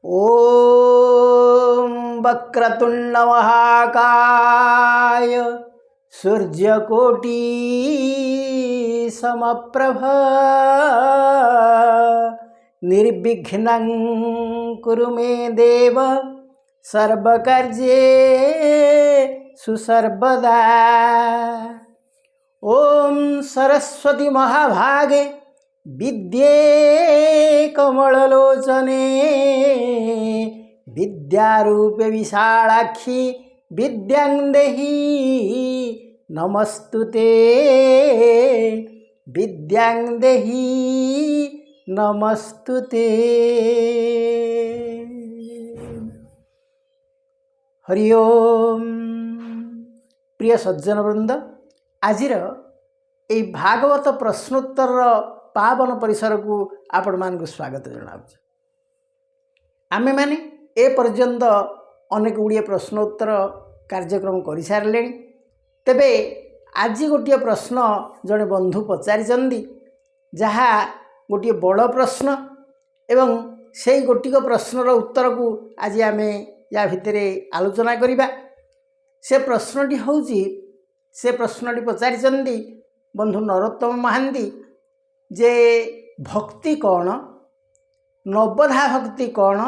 ॐ वक्रतुण्ड महाकाय सूर्यकोटि समप्रभ निर्विघ्नं कुरु मे देव सर्वकार्येषु सर्वदा। ॐ सरस्वती महाभागे विद्ये कमललोचने विद्यारूपे विशालाक्षी विद्यां देहि नमस्तुते विद्यां देहि नमस्तुते। हरि ओम। प्रिय सज्जन वृंद, आजिर ए भागवत प्रश्नोत्तर पावन परिसर को आपण मान को स्वागत जनाऊँ। आमे माने ए पर्यंत अनेक गुड़िए प्रश्नोत्तर कार्यक्रम कर सारे। तेबे आज गोटे प्रश्न जड़े बंधु पचारि जहा गोटे बड़ प्रश्न एवं से गोटिक प्रश्नर उत्तर को आज आमे या भितर आलोचना करिबा। से प्रश्नटी होउची, से प्रश्नटी पचारि बंधु नरोत्तम महांती जे भक्ति कौन, नवधा भक्ति कौन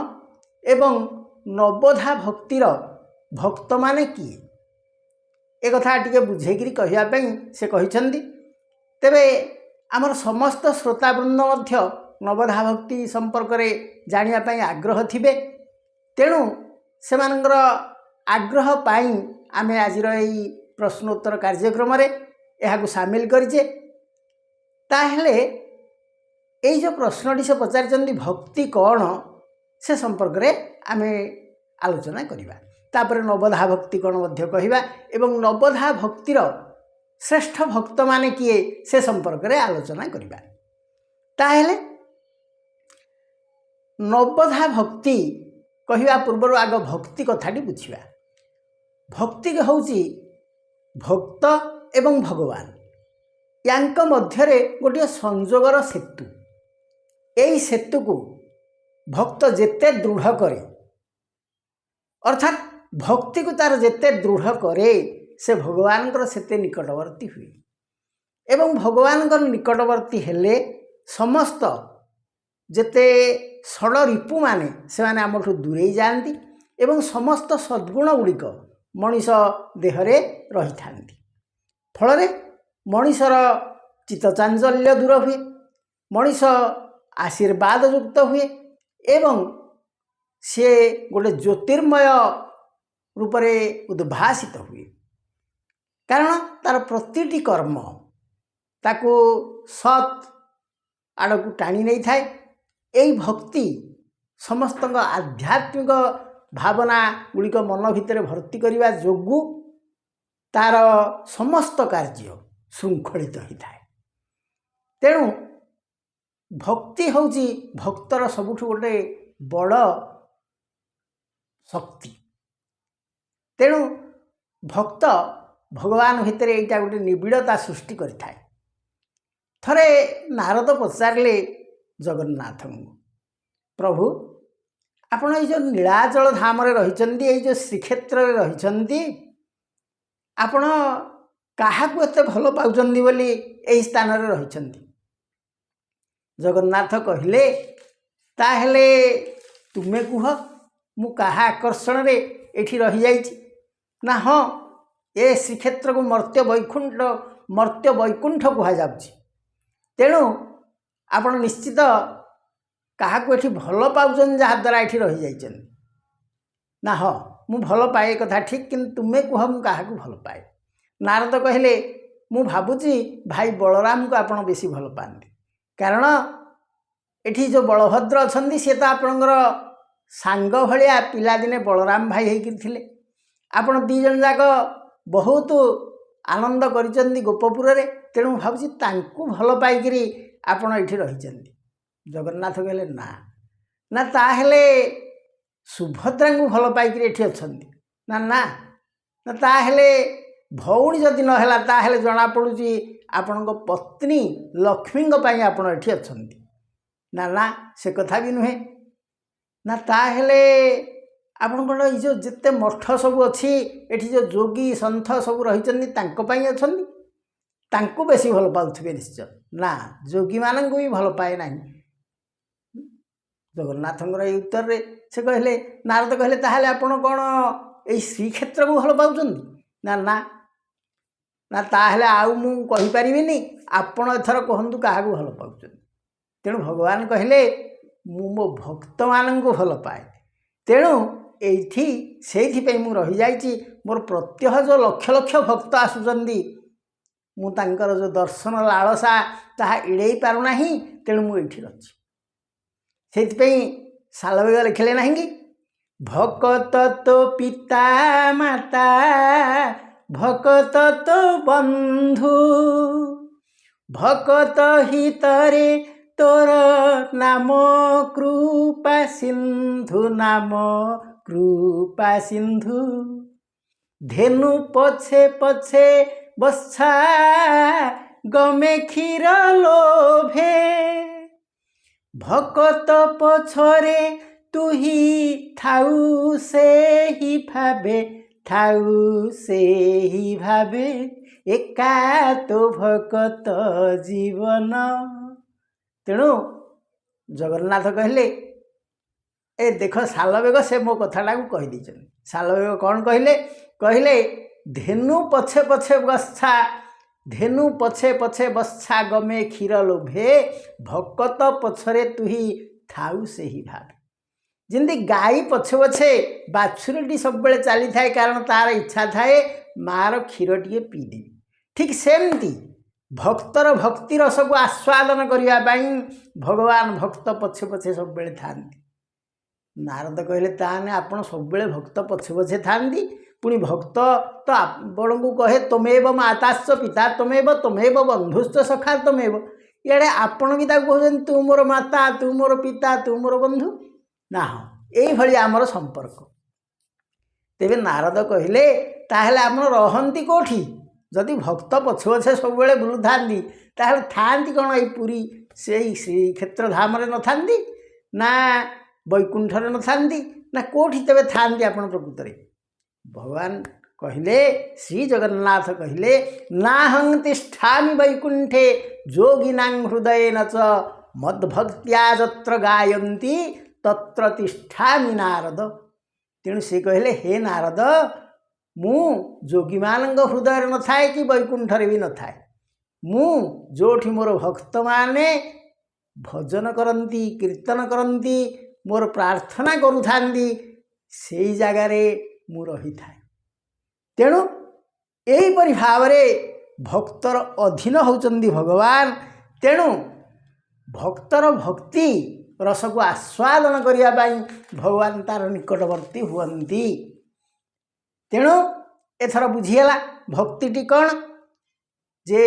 एवं नवधा भक्तिर भक्त माने किए, ए कथा टिके बुझेगिरी कहियापई से कहिछंदी। तेबे आमर समस्त श्रोतावृंद मध्य नवधा भक्ति संपर्क रे जानिया पई आग्रह थिबे, तेणु सेमानंगर आग्रह पाई आमे आजिर एई प्रश्नोत्तर कार्यक्रम रे एहाकु शामिल करिजे। ताहले एई जो प्रश्नटी से पचारिचंदी भक्ति कौन, से संपर्क रे आमे आलोचना करिबा। तापर नवधा भक्ति कौन मध्य कहिबा एवं नवधा भक्तिर श्रेष्ठ भक्त माने किए, से संपर्क रे आलोचना करिबा। ताहले नवधा भक्ति कहिबा पूर्व आग भक्ति कथाटी बुझिबा। भक्ति होउची भक्त एवं भगवान यांक मध्यरे गोटे संजोगर सेतु। एई सेतु को भक्त जेते दृढ़ करे, अर्थात भक्ति को तार जेते दृढ़ करे, से भगवान सेते निकटवर्ती हुए एवं भगवान निकटवर्ती हेले समस्त जेते षड रिपु माने से माने आमठू दूरे जाती एवं समस्त सद्गुण गुड़िक मनीष देहरे रही थांती। फल मनीषर चित्तचांचल्य दूर हुए, मनीष आशीर्वाद युक्त हुए एवं से गोटे ज्योतिर्मय रूप से उद्भासित हुए। कारण तार प्रतिटी कर्म ताकू सत् आड़ को टाणी नहीं थाए। यही भक्ति समस्त आध्यात्मिक भावना गुड़िक मन भितर भर्ती करने जोगु तार समस्त कार्य श्रृंखलित होता है। तेणु भक्ति होउची भक्तर सबुठ गोटे बड़ शक्ति। तेणु भक्त भगवान भितर यहाँ गोटे निबिड़ता सृष्टि करिथाए। थरे नारद पचारे जगन्नाथ को, प्रभु आपण ये जो नीलाचल धाम रे रहिचंदी, ये जो श्रीक्षेत्र रे रहिचंदी, आपण काहाकू एते भल पाउचंदी बोली एही स्थान रे रहिचंदी। जगन्नाथ कहिले, ताहेले तुमे कुह मु काहा आकर्षण रे एठी रही जाइछि ना? हाँ, ए श्रीक्षेत्र को मर्त्य वैकुंठ कह जाउछि। तेणु आपण निश्चित काहाकू एठी भल पाउछन जहाद्वारा एठी रही जाइछन ना? हाँ, मु भल पाए कथा ठीक, किंतु तुमे कुह मु काहाकू भल पाए। नारद कहले, मु भाबुची भाई बलराम को आपण बेसी भल पाती, कारण एठी जो बलभद्र अछंदी से तो आपणकर सांग भलिया पिलादिने बलराम भाई होकर थिले। आपण दी जन जाक बहुत आनंद करिचंदी गोपपुर रे, तेणु भाबुची तांकू भल पाइकरी आपण एठी रहिचंदी। जगन्नाथ कहले, ना ना, ताहेले सुभद्रा को भल पाइकरी एठी अछंदी ना? ना ना, ताहेले भौणी जदि नहला ताहेले जना पड़ुची आपणक पत्नी लक्ष्मी पाई आपण एठी अछंदी ना? ना, से कथा भी नुहे। ନା ତାହେଲେ ଆପଣଙ୍କର ଏଇ ଯେଉଁ ଯେତେ ମଠ ସବୁ ଅଛି ଏଠି ଯେଉଁ ଯୋଗୀ ସନ୍ଥ ସବୁ ରହିଛନ୍ତି ତାଙ୍କ ପାଇଁ ଅଛନ୍ତି, ତାଙ୍କୁ ବେଶୀ ଭଲ ପାଉଥିବେ ନିଶ୍ଚୟ। ନା, ଯୋଗୀମାନଙ୍କୁ ବି ଭଲ ପାଏ ନାହିଁ। ଜଗନ୍ନାଥଙ୍କର ଏଇ ଉତ୍ତରରେ ସେ କହିଲେ, ନାରଦ କହିଲେ ତାହେଲେ ଆପଣ କ'ଣ ଏଇ ଶ୍ରୀକ୍ଷେତ୍ରକୁ ଭଲ ପାଉଛନ୍ତି? ନା ନା ନା ତାହେଲେ ଆଉ ମୁଁ କହିପାରିବିନି, ଆପଣ ଏଥର କୁହନ୍ତୁ କାହାକୁ ଭଲ ପାଉଛନ୍ତି। ତେଣୁ ଭଗବାନ କହିଲେ ମୁଁ ମୋ ଭକ୍ତମାନଙ୍କୁ ଭଲ ପାଏ। ତେଣୁ ଏଇଠି ସେଇଥିପାଇଁ ମୁଁ ରହିଯାଇଛି। ମୋର ପ୍ରତ୍ୟହ ଯେଉଁ ଲକ୍ଷ ଲକ୍ଷ ଭକ୍ତ ଆସୁଛନ୍ତି, ମୁଁ ତାଙ୍କର ଯେଉଁ ଦର୍ଶନ ଲାଳସା ତାହା ଏଡ଼େଇ ପାରୁନାହିଁ। ତେଣୁ ମୁଁ ଏଇଠି ଅଛି। ସେଇଥିପାଇଁ ଶାଲବେଗ ଲେଖିଲେ ନାହିଁ କି, ଭକତ ତୋ ପିତା ମାତା ଭକତ ତୋ ବନ୍ଧୁ, ଭକତ ହିତରେ ତୋର ନାମ କୃପା ସିନ୍ଧୁ, ନାମ କୃପା ସିନ୍ଧୁ। ଧେନୁ ପଛେ ପଛେ ବତ୍ସା ଗମେ କ୍ଷୀର ଲୋଭେ, ଭକତ ପଛରେ ତୁହି ଥାଉ ସେହି ଭାବେ, ଥାଉ ସେହି ଭାବେ ଏକା ତୋ ଭକତ ଜୀବନ। ତେଣୁ ଜଗନ୍ନାଥ କହିଲେ, ଏ ଦେଖ ଶାଲବେଗ ସେ ମୋ କଥାଟାକୁ କହିଦେଇଛନ୍ତି। ଶାଲବେଗ କ'ଣ କହିଲେ? କହିଲେ ଧେନୁ ପଛେ ପଛେ ବତ୍ସା, ଧେନୁ ପଛେ ପଛେ ବତ୍ସା ଗମେ କ୍ଷୀର ଲୋଭେ, ଭକତ ପଛରେ ତୁହି ଥାଉ ସେହି ଭାବେ। ଯେମିତି ଗାଈ ପଛେ ପଛେ ବାଛୁରୀଟି ସବୁବେଳେ ଚାଲିଥାଏ, କାରଣ ତା'ର ଇଚ୍ଛା ଥାଏ ମାଆର କ୍ଷୀର ଟିକେ ପିଇଦେବି। ଠିକ୍ ସେମିତି ଭକ୍ତର ଭକ୍ତି ରସକୁ ଆସ୍ୱାଦନ କରିବା ପାଇଁ ଭଗବାନ ଭକ୍ତ ପଛେ ପଛେ ସବୁବେଳେ ଥାଆନ୍ତି। ନାରଦ କହିଲେ ତାହେଲେ ଆପଣ ସବୁବେଳେ ଭକ୍ତ ପଛେ ପଛେ ଥାଆନ୍ତି, ପୁଣି ଭକ୍ତ ତ ଆପଣଙ୍କୁ କହେ ତମେବ ମାତାଶ୍ଚ ପିତା ତମେବ, ତମେବ ବନ୍ଧୁଶ୍ଚ ସଖା ତମେବ। ଇଆଡ଼େ ଆପଣ ବି ତାକୁ କହୁଛନ୍ତି ତୁ ମୋର ମାତା, ତୁ ମୋର ପିତା, ତୁ ମୋର ବନ୍ଧୁ। ନା, ହଁ, ଏଇଭଳି ଆମର ସମ୍ପର୍କ। ତେବେ ନାରଦ କହିଲେ ତାହେଲେ ଆପଣ ରହନ୍ତି କେଉଁଠି? ଯଦି ଭକ୍ତ ପଛେ ପଛେ ସବୁବେଳେ ବୁଲୁଥାନ୍ତି, ତାହେଲେ ଥାଆନ୍ତି କ'ଣ ଏଇ ପୁରୀ ସେଇ ଶ୍ରୀକ୍ଷେତ୍ର ଧାମରେ ନଥାନ୍ତି? ନା ବୈକୁଣ୍ଠରେ ନଥାନ୍ତି? ନା କେଉଁଠି ତେବେ ଥାଆନ୍ତି ଆପଣ ପ୍ରକୃତରେ? ଭଗବାନ କହିଲେ, ଶ୍ରୀ ଜଗନ୍ନାଥ କହିଲେ, ନାହଂ ତିଷ୍ଠାମି ବୈକୁଣ୍ଠେ ଯୋଗିନାଂ ହୃଦୟେନ ଚ ମଦ୍ଭକ୍ତ୍ୟା ଯତ୍ର ଗାୟନ୍ତି ତତ୍ର ତିଷ୍ଠାମି ନାରଦ। ତେଣୁ ସେ କହିଲେ, ହେ ନାରଦ, ମୁଁ ଯୋଗୀମାନଙ୍କ ହୃଦୟରେ ନଥାଏ କି ବୈକୁଣ୍ଠରେ ବି ନଥାଏ। ମୁଁ ଯେଉଁଠି ମୋର ଭକ୍ତମାନେ ଭଜନ କରନ୍ତି, କୀର୍ତ୍ତନ କରନ୍ତି, ମୋର ପ୍ରାର୍ଥନା କରୁଥାନ୍ତି, ସେଇ ଜାଗାରେ ମୁଁ ରହିଥାଏ। ତେଣୁ ଏହିପରି ଭାବରେ ଭକ୍ତର ଅଧୀନ ହେଉଛନ୍ତି ଭଗବାନ। ତେଣୁ ଭକ୍ତର ଭକ୍ତି ରସକୁ ଆସ୍ୱାଦନ କରିବା ପାଇଁ ଭଗବାନ ତା'ର ନିକଟବର୍ତ୍ତୀ ହୁଅନ୍ତି। ତେଣୁ ଏଥର ବୁଝିଗଲା ଭକ୍ତିଟି କ'ଣ? ଯେ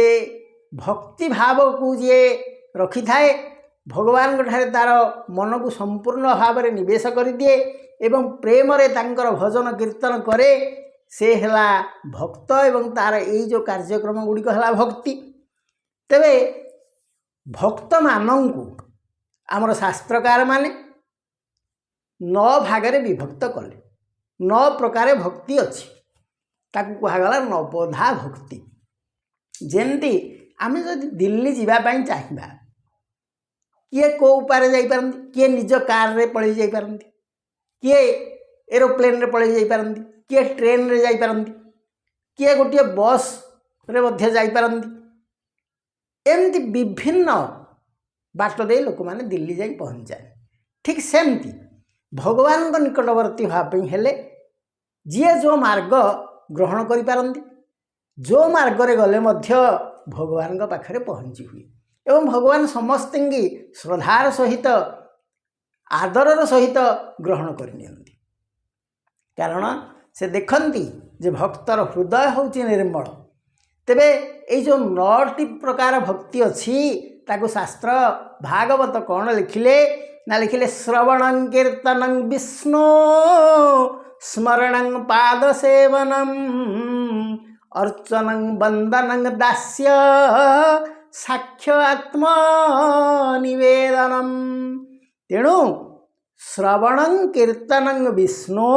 ଭକ୍ତି ଭାବକୁ ଯିଏ ରଖିଥାଏ, ଭଗବାନଙ୍କ ଠାରେ ତା'ର ମନକୁ ସମ୍ପୂର୍ଣ୍ଣ ଭାବରେ ନିବେଶ କରିଦିଏ ଏବଂ ପ୍ରେମରେ ତାଙ୍କର ଭଜନ କୀର୍ତ୍ତନ କରେ, ସେ ହେଲା ଭକ୍ତ ଏବଂ ତା'ର ଏଇ ଯେଉଁ କାର୍ଯ୍ୟକ୍ରମ ଗୁଡ଼ିକ ହେଲା ଭକ୍ତି। ତେବେ ଭକ୍ତମାନଙ୍କୁ ଆମର ଶାସ୍ତ୍ରକାରମାନେ 9 ଭାଗରେ ବିଭକ୍ତ କଲେ। 9 ପ୍ରକାର ଭକ୍ତି ଅଛି, ତାକୁ କୁହାଗଲା ନବଧା ଭକ୍ତି। ଯେମିତି ଆମେ ଯଦି ଦିଲ୍ଲୀ ଯିବା ପାଇଁ ଚାହିଁବା, କିଏ କେଉଁ ଉପାୟରେ ଯାଇପାରନ୍ତି? କିଏ ନିଜ କାରରେ ପଳେଇ ଯାଇପାରନ୍ତି, କିଏ ଏରୋପ୍ଲେନ୍ରେ ପଳେଇ ଯାଇପାରନ୍ତି, କିଏ ଟ୍ରେନ୍ରେ ଯାଇପାରନ୍ତି, କିଏ ଗୋଟିଏ ବସ୍ରେ ମଧ୍ୟ ଯାଇପାରନ୍ତି। ଏମିତି ବିଭିନ୍ନ ବାଟ ଦେଇ ଲୋକମାନେ ଦିଲ୍ଲୀ ଯାଇ ପହଞ୍ଚିଯାଏ। ଠିକ୍ ସେମିତି ଭଗବାନଙ୍କ ନିକଟବର୍ତ୍ତୀ ହେବା ପାଇଁ ହେଲେ ଯିଏ ଯେଉଁ ମାର୍ଗ ଗ୍ରହଣ କରିପାରନ୍ତି, ଯେଉଁ ମାର୍ଗରେ ଗଲେ ମଧ୍ୟ ଭଗବାନଙ୍କ ପାଖରେ ପହଞ୍ଚି ହୁଏ ଏବଂ ଭଗବାନ ସମସ୍ତଙ୍କୁ ଶ୍ରଦ୍ଧାର ସହିତ ଆଦରର ସହିତ ଗ୍ରହଣ କରିନିଅନ୍ତି। କାରଣ ସେ ଦେଖନ୍ତି ଯେ ଭକ୍ତର ହୃଦୟ ହେଉଛି ନିର୍ମଳ। ତେବେ ଏଇ ଯେଉଁ 9ଟି ପ୍ରକାର ଭକ୍ତି ଅଛି, ତାକୁ ଶାସ୍ତ୍ର ଭାଗବତ କ'ଣ ଲେଖିଲେ? ନା ଲେଖିଲେ ଶ୍ରବଣଂ କୀର୍ତ୍ତନଂ ବିଷ୍ଣୁ ସ୍ମରଣଂ ପାଦ ସେବନଂ ଅର୍ଚ୍ଚନଂ ବନ୍ଦନଂ ଦାସ୍ୟ ସାକ୍ଷ୍ୟ ଆତ୍ମ ନିବେଦନମ୍। ତେଣୁ ଶ୍ରବଣଂ କୀର୍ତ୍ତନଂ ବିଷ୍ଣୁ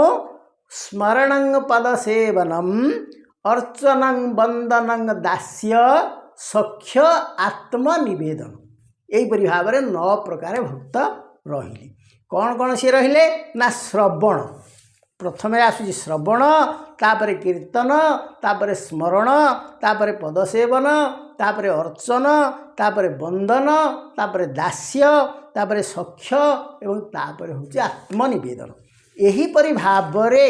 ସ୍ମରଣଂ ପଦସେବନଂ ଅର୍ଚ୍ଚନଂ ବନ୍ଦନଂ ଦାସ୍ୟ ସଖ୍ୟ ଆତ୍ମନିବେଦନ। ଏହିପରି ଭାବରେ 9 ପ୍ରକାର ଭକ୍ତ ରହିଲେ। କ'ଣ କ'ଣ ସେ ରହିଲେ ନା ଶ୍ରବଣ, ପ୍ରଥମେ ଆସୁଛି ଶ୍ରବଣ, ତାପରେ କୀର୍ତ୍ତନ, ତାପରେ ସ୍ମରଣ, ତାପରେ ପଦସେବନ, ତାପରେ ଅର୍ଚ୍ଚନ, ତାପରେ ବନ୍ଦନ, ତାପରେ ଦାସ୍ୟ, ତାପରେ ସଖ୍ୟ ଏବଂ ତାପରେ ହେଉଛି ଆତ୍ମନିବେଦନ। ଏହିପରି ଭାବରେ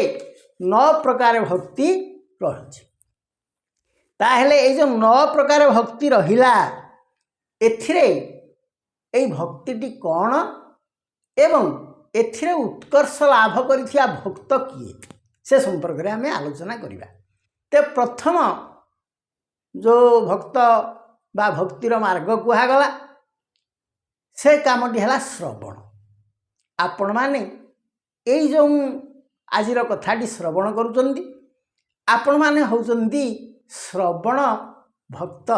9 ପ୍ରକାର ଭକ୍ତି ରହିଛି। ତାହେଲେ ଏଇ ଯେଉଁ 9 ପ୍ରକାର ଭକ୍ତି ରହିଲା, ଏଥିରେ ଏଇ ଭକ୍ତିଟି କ'ଣ ଏବଂ ଏଥିରେ ଉତ୍କର୍ଷ ଲାଭ କରିଥିବା ଭକ୍ତ କିଏ, ସେ ସମ୍ପର୍କରେ ଆମେ ଆଲୋଚନା କରିବା। ତ ପ୍ରଥମ ଯେଉଁ ଭକ୍ତ ବା ଭକ୍ତିର ମାର୍ଗ କୁହାଗଲା, ସେ କାମଟି ହେଲା ଶ୍ରବଣ। ଆପଣମାନେ ଏଇ ଯେଉଁ ଆଜିର କଥାଟି ଶ୍ରବଣ କରୁଛନ୍ତି, ଆପଣମାନେ ହେଉଛନ୍ତି ଶ୍ରବଣ ଭକ୍ତ।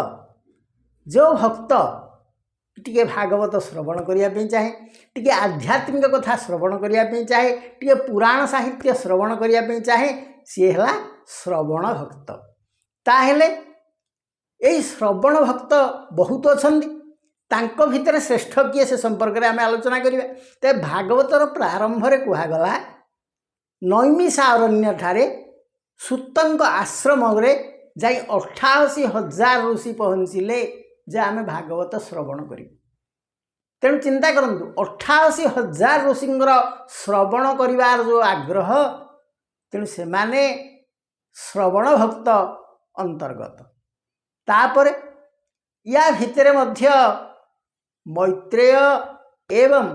ଯେଉଁ ଭକ୍ତ ଟିକେ ଭାଗବତ ଶ୍ରବଣ କରିବା ପାଇଁ ଚାହେଁ, ଟିକେ ଆଧ୍ୟାତ୍ମିକ କଥା ଶ୍ରବଣ କରିବା ପାଇଁ ଚାହେଁ, ଟିକେ ପୁରାଣ ସାହିତ୍ୟ ଶ୍ରବଣ କରିବା ପାଇଁ ଚାହେଁ, ସିଏ ହେଲା ଶ୍ରବଣ ଭକ୍ତ। ତାହେଲେ ଏଇ ଶ୍ରବଣ ଭକ୍ତ ବହୁତ ଅଛନ୍ତି। ତାଙ୍କ ଭିତରେ ଶ୍ରେଷ୍ଠ କିଏ ସେ ସମ୍ପର୍କରେ ଆମେ ଆଲୋଚନା କରିବା। ତେବେ ଭାଗବତର ପ୍ରାରମ୍ଭରେ କୁହାଗଲା, ନୈମିଷାରଣ୍ୟଠାରେ ସୂତଙ୍କ ଆଶ୍ରମରେ ଯାଇ 88,000 ଋଷି ପହଞ୍ଚିଲେ ଯେ ଆମେ ଭାଗବତ ଶ୍ରବଣ କରିବୁ। ତେଣୁ ଚିନ୍ତା କରନ୍ତୁ, 88,000 ଋଷିଙ୍କର ଶ୍ରବଣ କରିବାର ଯେଉଁ ଆଗ୍ରହ, ତେଣୁ ସେମାନେ ଶ୍ରବଣ ଭକ୍ତ ଅନ୍ତର୍ଗତ। ତାପରେ ୟା ଭିତରେ ମଧ୍ୟ ମୈତ୍ରେୟ ଏବଂ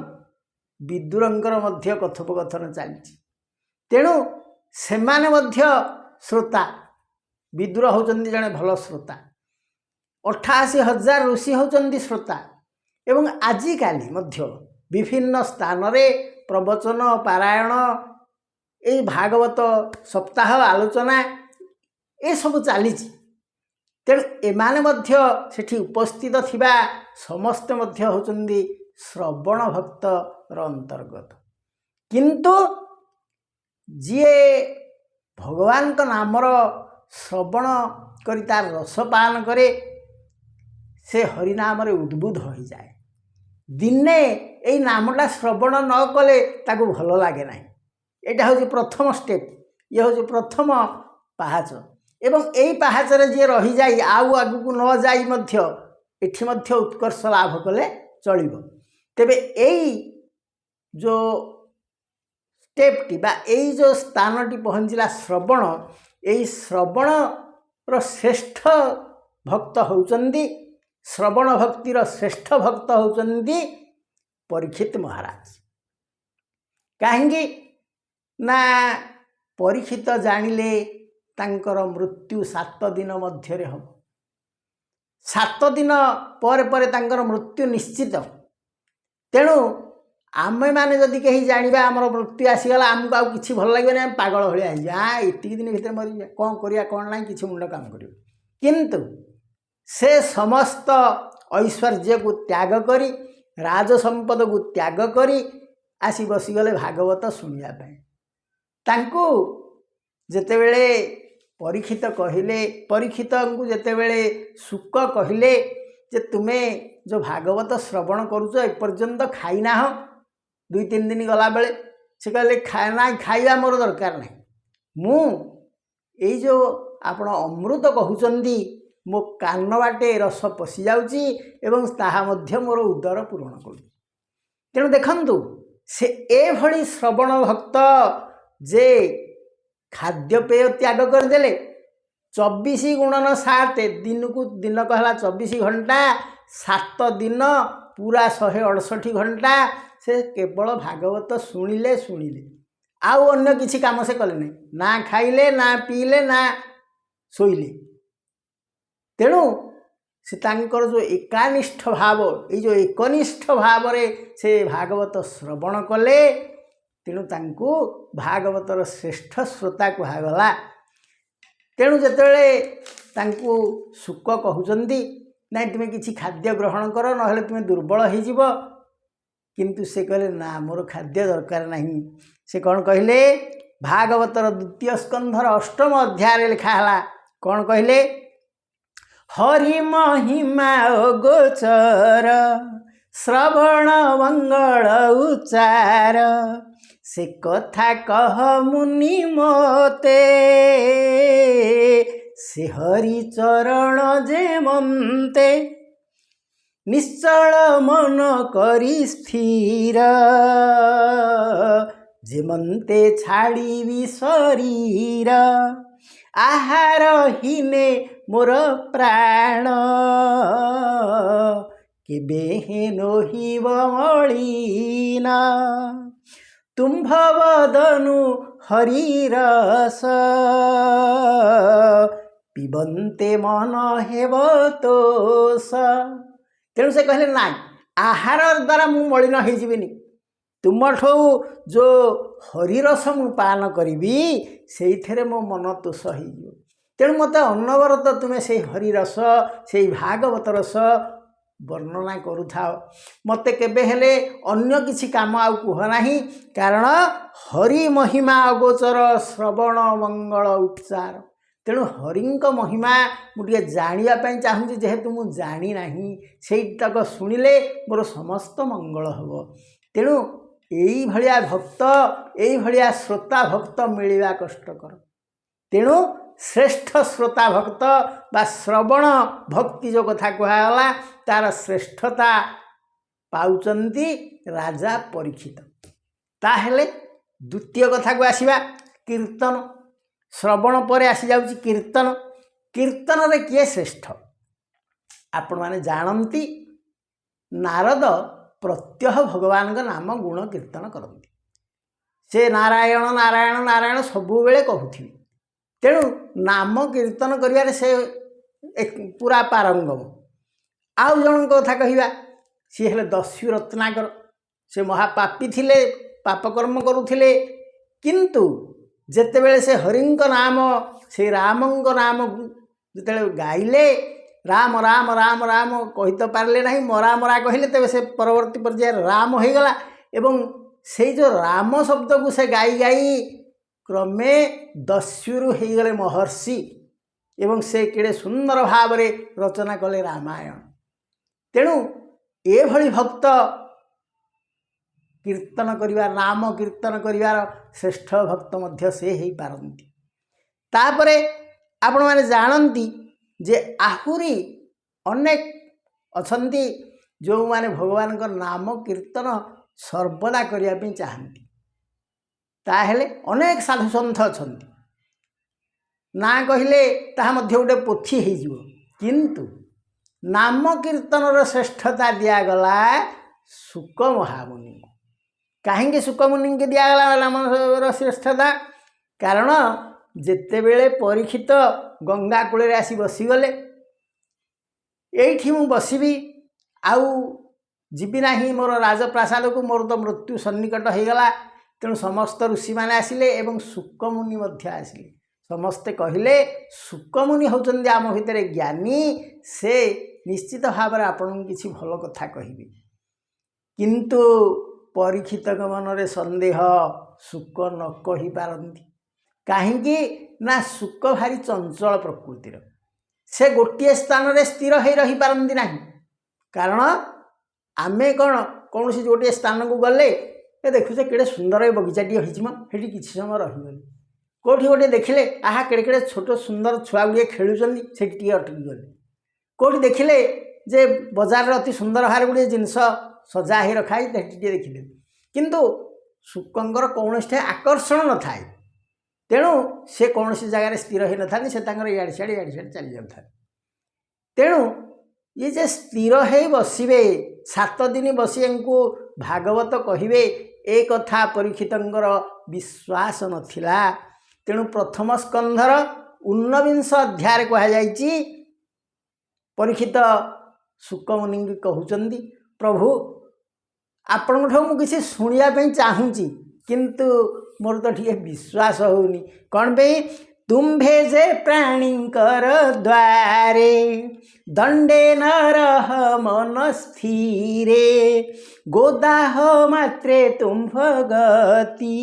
ବିଦୁରଙ୍କର ମଧ୍ୟ କଥୋପକଥନ ଚାଲିଛି। ତେଣୁ ସେମାନେ ମଧ୍ୟ ଶ୍ରୋତା। ବିଦୁର ହେଉଛନ୍ତି ଜଣେ ଭଲ ଶ୍ରୋତା, 88,000 ଋଷି ହେଉଛନ୍ତି ଶ୍ରୋତା। ଏବଂ ଆଜିକାଲି ମଧ୍ୟ ବିଭିନ୍ନ ସ୍ଥାନରେ ପ୍ରବଚନ ପାରାୟଣ, ଏଇ ଭାଗବତ ସପ୍ତାହ ଆଲୋଚନା ଏସବୁ ଚାଲିଛି। ତେଣୁ ଏମାନେ ମଧ୍ୟ ସେଠି ଉପସ୍ଥିତ ଥିବା ସମସ୍ତେ ମଧ୍ୟ ହେଉଛନ୍ତି ଶ୍ରବଣ ଭକ୍ତର ଅନ୍ତର୍ଗତ। କିନ୍ତୁ ଯିଏ ଭଗବାନଙ୍କ ନାମର ଶ୍ରବଣ କରି ତାର ରସ ପାନ କରେ, ସେ ହରିନାମରେ ଉଦ୍ବୁଦ୍ଧ ହୋଇଯାଏ। ଦିନେ ଏଇ ନାମଟା ଶ୍ରବଣ ନ କଲେ ତାକୁ ଭଲ ଲାଗେ ନାହିଁ। ଏଇଟା ହେଉଛି ପ୍ରଥମ ଷ୍ଟେପ୍, ଇଏ ହେଉଛି ପ୍ରଥମ ପାହାଚ। ଏବଂ ଏଇ ପାହାଚରେ ଯିଏ ରହିଯାଇ ଆଉ ଆଗକୁ ନ ଯାଇ ମଧ୍ୟ ଏଠି ମଧ୍ୟ ଉତ୍କର୍ଷ ଲାଭ କଲେ ଚଳିବ। ତେବେ ଏଇ ଯେଉଁ ଷ୍ଟେପ୍ଟି ବା ଏଇ ଯେଉଁ ସ୍ଥାନଟି ପହଞ୍ଚିଲା ଶ୍ରବଣ, ଏଇ ଶ୍ରବଣର ଶ୍ରେଷ୍ଠ ଭକ୍ତ ହେଉଛନ୍ତି, ଶ୍ରବଣ ଭକ୍ତିର ଶ୍ରେଷ୍ଠ ଭକ୍ତ ହେଉଛନ୍ତି ପରୀକ୍ଷିତ ମହାରାଜ। କାହିଁକି ନା ପରୀକ୍ଷିତ ଜାଣିଲେ ତାଙ୍କର ମୃତ୍ୟୁ 7 ଦିନ ମଧ୍ୟରେ ହେବ। 7 ଦିନ ପରେ ପରେ ତାଙ୍କର ମୃତ୍ୟୁ ନିଶ୍ଚିତ। ତେଣୁ ଆମେମାନେ ଯଦି କେହି ଜାଣିବା ଆମର ମୃତ୍ୟୁ ଆସିଗଲା, ଆମକୁ ଆଉ କିଛି ଭଲ ଲାଗିବନି, ଆମେ ପାଗଳ ଭଳିଆ ହେଇଯିବା, ଏତିକି ଦିନ ଭିତରେ ମରିଯିବା, କ'ଣ କରିବା କ'ଣ ନାହିଁ କିଛି ମୁଣ୍ଡ କାମ କରିବ। କିନ୍ତୁ ସେ ସମସ୍ତ ଐଶ୍ୱର୍ଯ୍ୟକୁ ତ୍ୟାଗ କରି, ରାଜସମ୍ପଦକୁ ତ୍ୟାଗ କରି ଆସି ବସିଗଲେ ଭାଗବତ ଶୁଣିବା ପାଇଁ। ତାଙ୍କୁ ଯେତେବେଳେ ପରୀକ୍ଷିତ କହିଲେ, ପରୀକ୍ଷିତଙ୍କୁ ଯେତେବେଳେ ଶୁକ କହିଲେ ଯେ ତୁମେ ଯେଉଁ ଭାଗବତ ଶ୍ରବଣ କରୁଛ ଏପର୍ଯ୍ୟନ୍ତ ଖାଇନାହଁ, 2-3 ଦିନ ଗଲାବେଳେ ସେ କହିଲେ ନା, ଖାଇବା ମୋର ଦରକାର ନାହିଁ, ମୁଁ ଏଇ ଯେଉଁ ଆପଣ ଅମୃତ କହୁଛନ୍ତି ମୋ କାନ ବାଟେ ରସ ପଶିଯାଉଛି ଏବଂ ତାହା ମଧ୍ୟ ମୋର ଉଦର ପୂରଣ କରୁଛି। ତେଣୁ ଦେଖନ୍ତୁ, ସେ ଏଭଳି ଶ୍ରବଣ ଭକ୍ତ ଯେ ଖାଦ୍ୟପେୟ ତ୍ୟାଗ କରିଦେଲେ। 24 ଗୁଣନ 7, ଦିନକୁ ଦିନକ ହେଲା 24 ଘଣ୍ଟା, 7 ଦିନ ପୁରା 168 ଘଣ୍ଟା ସେ କେବଳ ଭାଗବତ ଶୁଣିଲେ। ଆଉ ଅନ୍ୟ କିଛି କାମ ସେ କଲେ ନାହିଁ, ନା ଖାଇଲେ, ନା ପିଇଲେ, ନା ଶୋଇଲେ। ତେଣୁ ସେ ତାଙ୍କର ଯେଉଁ ଏକାନିଷ୍ଠ ଭାବ, ଏଇ ଯେଉଁ ଏକନିଷ୍ଠ ଭାବରେ ସେ ଭାଗବତ ଶ୍ରବଣ କଲେ, ତେଣୁ ତାଙ୍କୁ ଭାଗବତର ଶ୍ରେଷ୍ଠ ଶ୍ରୋତା କୁହାଗଲା। ତେଣୁ ଯେତେବେଳେ ତାଙ୍କୁ ଶୁକ କହୁଛନ୍ତି, ନାଇଁ ତୁମେ କିଛି ଖାଦ୍ୟ ଗ୍ରହଣ କର, ନହେଲେ ତୁମେ ଦୁର୍ବଳ ହେଇଯିବ, किंतु से कहले ना मोर खाद्य दरकार नहीं। से कौन कहले भागवतर द्वितीय स्कंधर 8म अध्याय लिखाला कौन कहले हरि महिमा गोचर श्रवण मंगल उच्चार से कथा कह मुनि मोते से हरि चरण जे मन्ते निश्चल मन करी स्थिर जे मन्ते छाड़ी शरीर आहार हिने मोर प्राण केबे नोहिब मलिन तुम्भ वदनु हरिरस पिबन्ते मन हेब तोष। तेणु से कहले ना आहार द्वारा मु मलिन होइजिबिनी तुमठौ जो हरिरस मु पान करी से मो मन तोष हो। तेणु मत अनवरत तुम्हें से हरिरस से भागवत रस वर्णना करुथाओ मत केबे हेले अन्य किछि काम आउ कुह नाही कारण हरि महिमा अगोचर श्रवण मंगल उच्चार। तेणु हरिंक महिमा मुझे जानापी चाहूँगी जेहेतु मु जानी नाही सेतक शुणिले मोर समस्त मंगल हम। तेणु यही भलिया भक्त यही भलिया श्रोता भक्त मिलवा कष्टकर। तेणु श्रेष्ठ श्रोता भक्त बा श्रवण भक्ति जो कथा कहला तार श्रेष्ठता पाउचंती राजा परीक्षित। ताहेले द्वितीय कथा को आसीबा कीर्तन श्रवण पर आसी जाउची कीर्तन। कीर्तन रे किए श्रेष्ठ आपण माने जानती नारद प्रत्यह भगवान का नाम गुण कीर्तन करती से नारायण नारायण नारायण सबु बेले कहूथि। तेणु नाम कीर्तन करिवारे से एक पूरा पारंगम। आउ जन कथा कहवा सी हेले दस्यु रत्नाकर से महापापी थिले पापकर्म करुथिले किंतु जेतेबेले से हरिंक नाम से रामंक नाम जेतेबेले गाइले राम राम राम राम कहि तो पारले नहीं मरा मरा कहले तेबे से परवर्ती पर्याय राम हो गला एवं से जो राम शब्द को से गाई गाई क्रमे दस्युरु हो गले महर्षि एवं से केड़े सुंदर भाव रे रचना कले रामायण। तेणु ए भली भक्त कीर्तन करिवार नाम कीर्तन करिवार श्रेष्ठ भक्त मध्य से ही पारंती। तापरे आपण माने जानती जे आहुरी अनेक अछंती जो माने भगवान का नाम कीर्तन सर्वदा करिया पे चाहती। ताहेले अनेक साधु सन्थ अछंती ना कहले ताहा मध्य गोटे पोथी हो जिवो किंतु नाम कीर्तन रो श्रेष्ठता दिया गला शुक महामुनि। कहीं शुक मुनि के दिगला नाम श्रेष्ठता कारण जेतेबेले परीक्षित गंगा कूल आसी बसीगले यही मु बसबी आउ जीवी ना मोर राजप्रासाद को मोर तो मृत्यु सन्निकट हो गला। तेणु समस्त ऋषि मैंने आसिले एवं शुक मुनि आसिले समस्ते कहले शुक मुनि होचंदी आम भितर ज्ञानी से निश्चित भाव में आपन किसी भल कथा कहबी किंतु परीक्षित मन रे संदेह शुक न कहि पारंती कहीं ना शुक भारी चंचल प्रकृतिर से गोटे स्थान रे स्थिर हो रही पारंती नहीं कारण आमे कौन सी गोटे स्थान को गले ए देखुचे केड़े सुंदर बगीचाटी होती किसी समय रही कौटी गोटे देखिले आहा केड़े केड़े छोट सुंदर छुआ गुड़े खेलुंट से अटकी गले कौटी देखिले जे बजार अति सुंदर भाव गुड़े जिनस सजा ही रखाई देखिले किंतु शुकर कौन आकर्षण न थाए। तेणु से कौन सी जगार स्थिर हो न था से इाड़े सियाड़े चली जाता। तेणु ये जे स्थिर हो बसवे 7 दिन बसी भागवत कहे ए कथा परीक्षितंकर विश्वास नथिला। तेणु प्रथम स्कंधर 19 अध्याय कहुई परीक्षित शुक मुनि कहउचंदी प्रभु आपण मु किसी शुणिया चाहूँगी किंतु मोर तो ठीक विश्वास होनी कौन पे तुम्भे जे प्राणींकर द्वारे दंडे न रह मन स्थिरे गोदाह मात्रे तुम्भ गति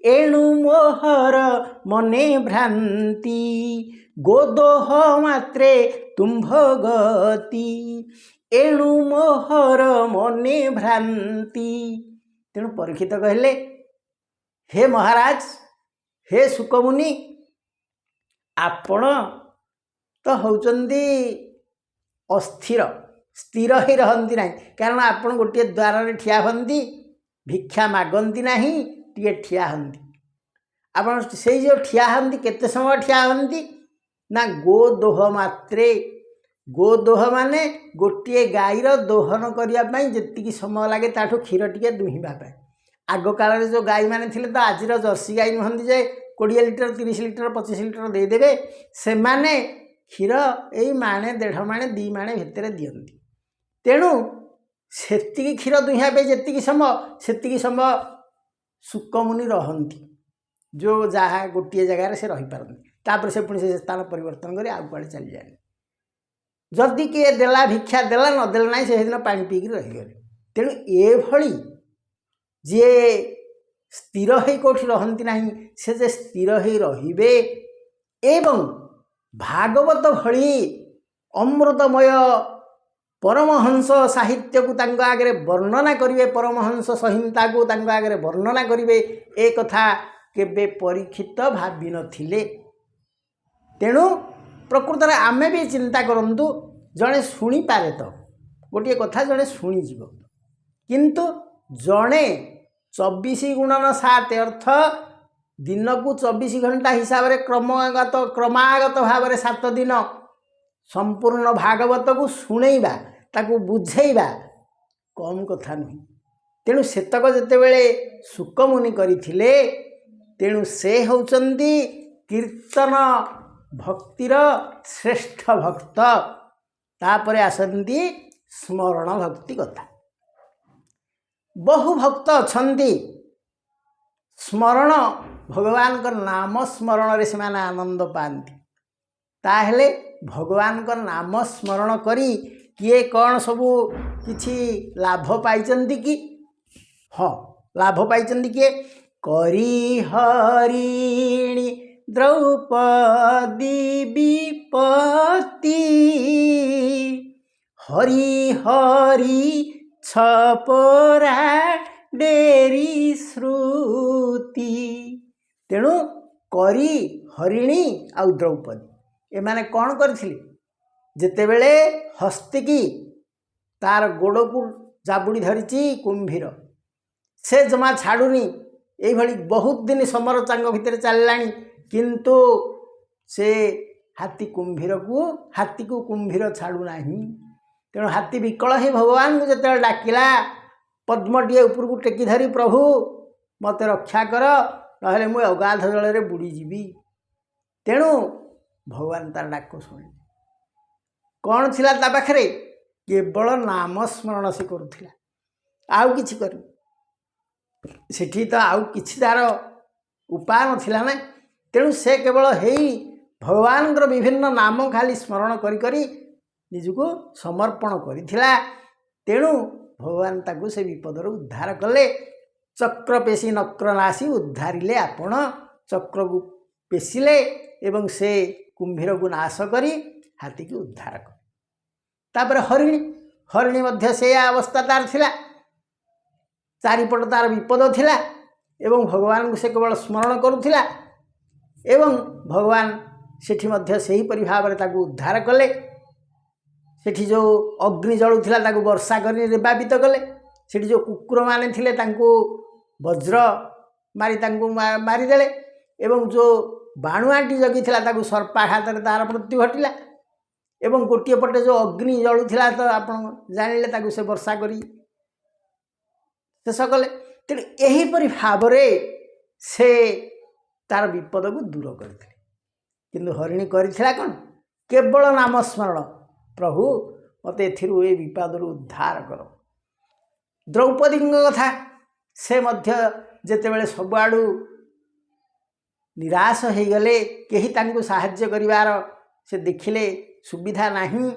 एणु मोहर मने भ्रांति गोदोह मात्रे तुम्भ गति एणु मोहर मने भ्रांति। तेणु परीक्षित कहले, हे महाराज, हे सुकमुनि, आपण तो होचंदी अस्थिर, स्थिर ही रहंती नहीं। कारण आपण गोटे द्वार ठिया हंती, भिक्षा मागंती नहीं, टे ठिया हंती। आपण से जो ठिया हंती केते समय ठिया हंती ना गोदोह मात्रे। गोदोह माने गोटे गाईर दोहन करने जी समय लगे ताठू क्षीर टे दुहिबा। आग काल जो गाई मैंने थे तो आज जर्सी गाई नुहति जे 20 लिटर 30 लिटर 25 लिटर देदेवे, से माने क्षीर यही माणे 1.5 माणे 2 माणे भितर दियंती। तेणु सेतिकी क्षीर दुहिया जी समय सुकमुनि रहंती, जो जहाँ गोटे जगार से रही पारती। तापर से पुणी से स्थान परिवर्तन कर आउ कुआड़े चली जाए। जदि किए देला भिक्षा देला नदेला ना से दिन पानी पीक रहीगले। तेणु ये जी स्थिर ही कौटी रहंती नहीं, से जे स्थिर ही रहिबे एवं भागवत भली अमृतमय परमहंस साहित्य को तांको आगे वर्णना करिवे, परमहंस संहिता को तांको आगे वर्णना करिवे, ए कथा केबे परीक्षित भाबी नथिले। तेणु प्रकृत में आमे भी चिंता करंतु, जड़े शुणी पारे तो गोटे कथा जड़े शुणीजीव, किंतु जड़े 24 गुणन 7 अर्थ दिन को 24 घंटा हिसाब से क्रमागत भाव में 7 दिन संपूर्ण भागवत को शुणेबा, ताकू बुझेबा कम कथा नुह। तेणु सेतक जितेबले सुकमुनि करथिले, तेणु से होचंदी कीर्तन भक्तिर श्रेष्ठ भक्त। तापरे आसंती स्मरण भक्ति कथा। बहु भक्त अछंती स्मरण भगवान का नाम स्मरण रे से माने आनंद पाती। ताहेले भगवान का नाम स्मरण करी किए कौन सबू किछि लाभ पाइचंती कि? हाँ, लाभ पाइचंती किए? करी हरिणी द्रौपदी विपत्ति हरि हरि छपरा डेरी श्रुति। तेणु करी हरिणी आउ द्रौपदी एमाने कौन करथिले? जेतेबेले हस्तिकी तार गोड़ को जाबुड़ी धरिची कुंभीर, से जमा छाड़ुनी। यही भली बहुत दिन समर चांग भितर चललानी, किंतु से हाथी को कुंभीर छाड़ू नाही। तेणु हाथी विकल ही भगवान को जिते डाकिला, पद्मटिए उपरकू टेकी धरी, प्रभु मत रक्षा कर, नहले मु अगाध जल बुड़ीजी। तेणु भगवान तार डाक शुणिले। कौन थिला ता पाखरे? केवल नाम स्मरण से करुथिला, आउ किछि करि सेठी तो आउ किछि तार उपाय नथिला ना। तेणु से केवल हेई भगवान विभिन्न नाम खाली स्मरण करी करी निजको समर्पण करिथिला। तेणु भगवान ताकू से विपदर उद्धार कले। चक्र पेशी नक्रनाशी उद्धारिले, आपण चक्र को पेशिले एवं से कुंभीर को नाश करी हाथी की उद्धार कले। तापर हरिणी मध्य से अवस्था तार थिला, चारिपट तार विपद थिला एवं भगवान को से केवल स्मरण करुथिला एवं भगवान सेठी मध्य सही परि भाव में ताकू उद्धार कले। सेठी जो अग्नि जलुथिला ताकू वर्षा करी रेबापित कले। सेठी जो कुकुर माने थिले तांको वज्र मारी तांको मारिदेले एवं जो बाणुआटी जगिथिला ताकू सर्पाघात रे तार मृत्यु घटिला। एवं गोटे पटे जो अग्नि जलुथिला तो आपण जानिले ताकू से वर्षा करी शेष कले। तेणु एहीपरि भाव से तार विपद को दूर करथिले। किंतु हरिणी करिथिला कौन? केवल नाम स्मरण, प्रभु मत एथिरु ए विपद उद्धार कर। द्रौपदी कथा से मध्य जेतेबेले सबआडू निराश हो गले कहीं तांको साहाय्य करिवार से देखिले सुविधा नहीं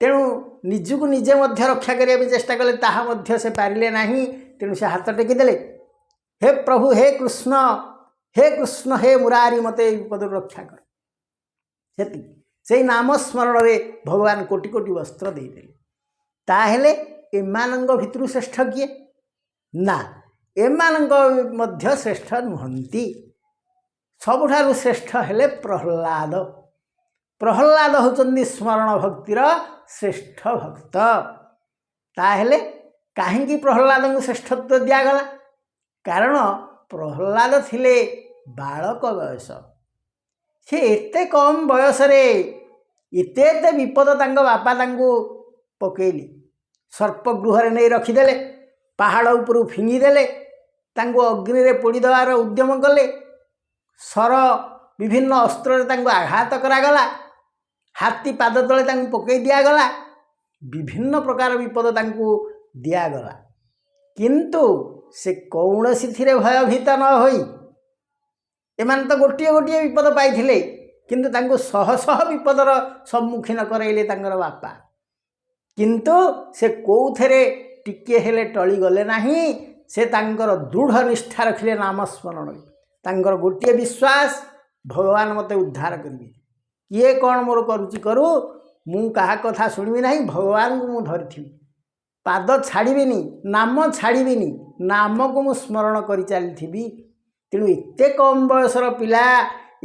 तेणु निजको निजे मध्य रक्षा करने चेष्टा कले ताहा मध्य से पारिले नहीं तेणु से हाथ टेकिदेले हे प्रभु हे कृष्ण हे मुरारी मते विपद रक्षा कर से नाम स्मरण रे भगवान कोटि कोटि वस्त्र देदेले ताहेले एमानंग भितरु श्रेष्ठ किए ना एमानंग मध्य श्रेष्ठ नुहंती सबुठारु श्रेष्ठ हेले प्रहलाद प्रहलाद होचंदी स्मरण भक्तिर श्रेष्ठ भक्त ताहेले काहेकि प्रहलाद को श्रेष्ठत्व दिगला कारण प्रहलाद थिले बालक बयस से एते कम बयस रे एते विपद तांको बापा तांको पकेली सर्पगृह नहीं रखीदेले पहाड़ उपरू फिंगिदेले तांको अग्नि रे पोड़ी देवार उद्यम कले सर विभिन्न अस्त्र तांको आघात करागला हाथी पाद तले तांको पकई दिगला विभिन्न प्रकार विपद तांको दिगला किंतु से कौनसी थिरे भयभीत न होई एमान तो गोटे गोटे विपद पाइथिले किंतु तांको शह शह विपदर सम्मुखीन करैले तांकर बापा किंतु से कौथरे टिके हेले टली गले नहीं से तांकर दृढ़ निष्ठा रखिले नाम स्मरण तांकर गोटे विश्वास भगवान मते उद्धार करिवे किए कौन मोर करुचि करू मु कहा कथा शुणिबी नहीं भगवान को मु धरिथि पाद छाड़िबिनी नाम छाड़िबिनी नाम को मु स्मरण करि चलीथि तेणु एते कम बयसर पिला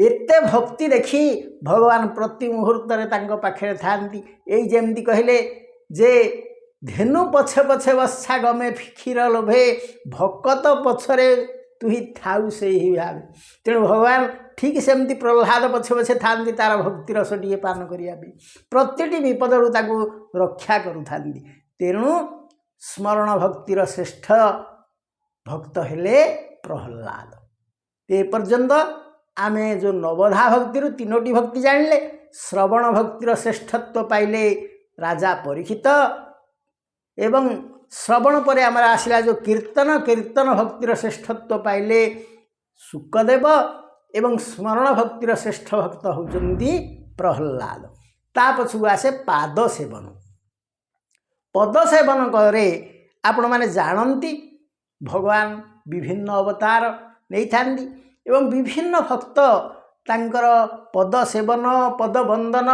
एते भक्ति देखी भगवान प्रति मुहूर्त रे तांको पाखे थांती एई जेमती कहले जे धेनु पछे पछे बसा गमे क्षीर लोभे भकत पछरे तुही थाउ से ही भावे तेणु भगवान ठीक सेमती प्रहलाद पछे पछे थांती तार भक्ति रस टिके पान करिया प्रतिटी विपदरू ताकू रक्षा करू थांती तेणु स्मरण भक्तिर श्रेष्ठ भक्त हेले प्रहलाद ते पर्यंत आमे जो नवधा भक्तिर तीनोटी भक्ति जानिले श्रवण भक्तिर श्रेष्ठत्व पाइले राजा परीक्षित एवं श्रवण पर आमर आसला जो कीर्तन भक्तिर श्रेष्ठत्व पाइले शुकदेव एवं स्मरण भक्तिर श्रेष्ठ भक्त होउचंदी प्रहलाद ता पछुआ आसे पाद सेवन पद सेवन करे आपण माने जानती भगवान विभिन्न अवतार नहीं थांदी एवं विभिन्न भक्त तांकर पद सेवन पद वंदन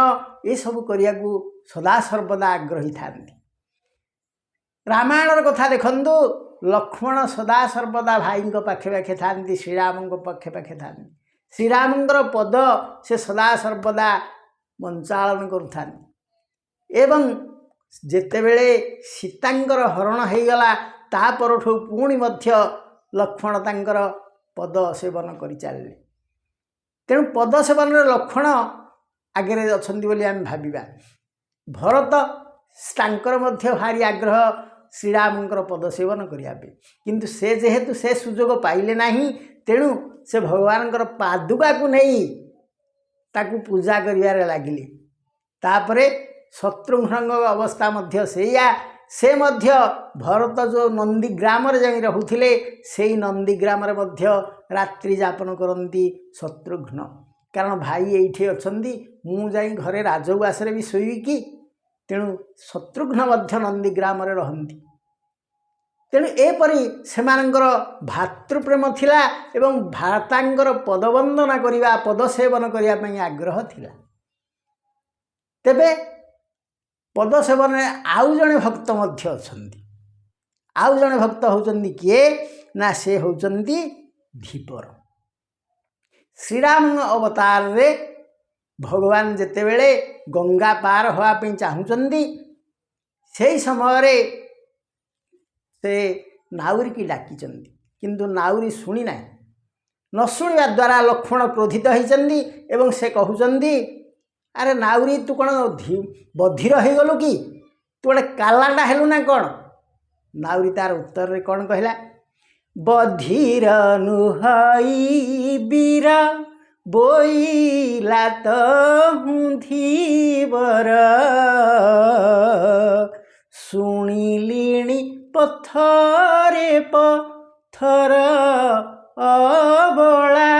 ये सब करिया को सदा सर्वदा आग्रही थांदी रामायण कथा देखंतु लक्ष्मण सदा सर्वदा भाई पाखे पाखे थांदी श्रीराम पाखे पाखे थांदी श्रीरामंकर पद से सदा सर्वदा मंचालन करुथा एवं जेतेबेले सीतांकर हरण हो गला ता परठु पुणी मध्य लक्ष्मण तांकर पद सेवन कर चलिए तेणु पद सेवन लक्ष्मण आगे अच्छा बोली आम भाविबा भरत तांकर मध्य भारी आग्रह श्रीरामंकर पद सेवन करने किंतु से जेहेतु से सुजोग पाइले नहीं तेणु से भगवान पादुका को नहीं ताकू पूजा करिवारे लागिले तापरे शत्रुघ्न अवस्था मध्य से मध्य भरत जो नंदीग्राम जाई रहुथिले सेई नंदीग्राम मध्य रात्रि जापन करती शत्रुघ्न कारण भाई एठी अछंदी मु जाई घरे राजउआस रे भी सोई कि तेणु शत्रुघ्न मध्य नंदीग्राम रहंती तेणु एपरी सेमानंकर भातृप्रेम थिला एवं भ्रातांकर पदवंदना करिवा पद सेवन करिया पई आग्रह थिला तेबे पद सेवन आउ जणे भक्त मध्य अछंती आउ जणे भक्त होचंदी किए ना से होचंदी धीपर श्रीराम अवतार रे भगवान जेतेबेले गंगा पार होआ पई चाहुचंदी सेई समय रे से नाउरी की डाकिचंदी किंतु नाउरी शुणी ना न शुणा द्वारा लक्ष्मण क्रोधित होइचंदी एवं से कहउचंदी अरे नाउरी तू कौन बधिर हो गलु कि तू गोटे कालाटा हेलु ना कौन नाउरी तार उत्तर रे कौन कहला बधिर नुहई बीर बोइला तो धीवर शुणिलिणी पथरे पथर अबला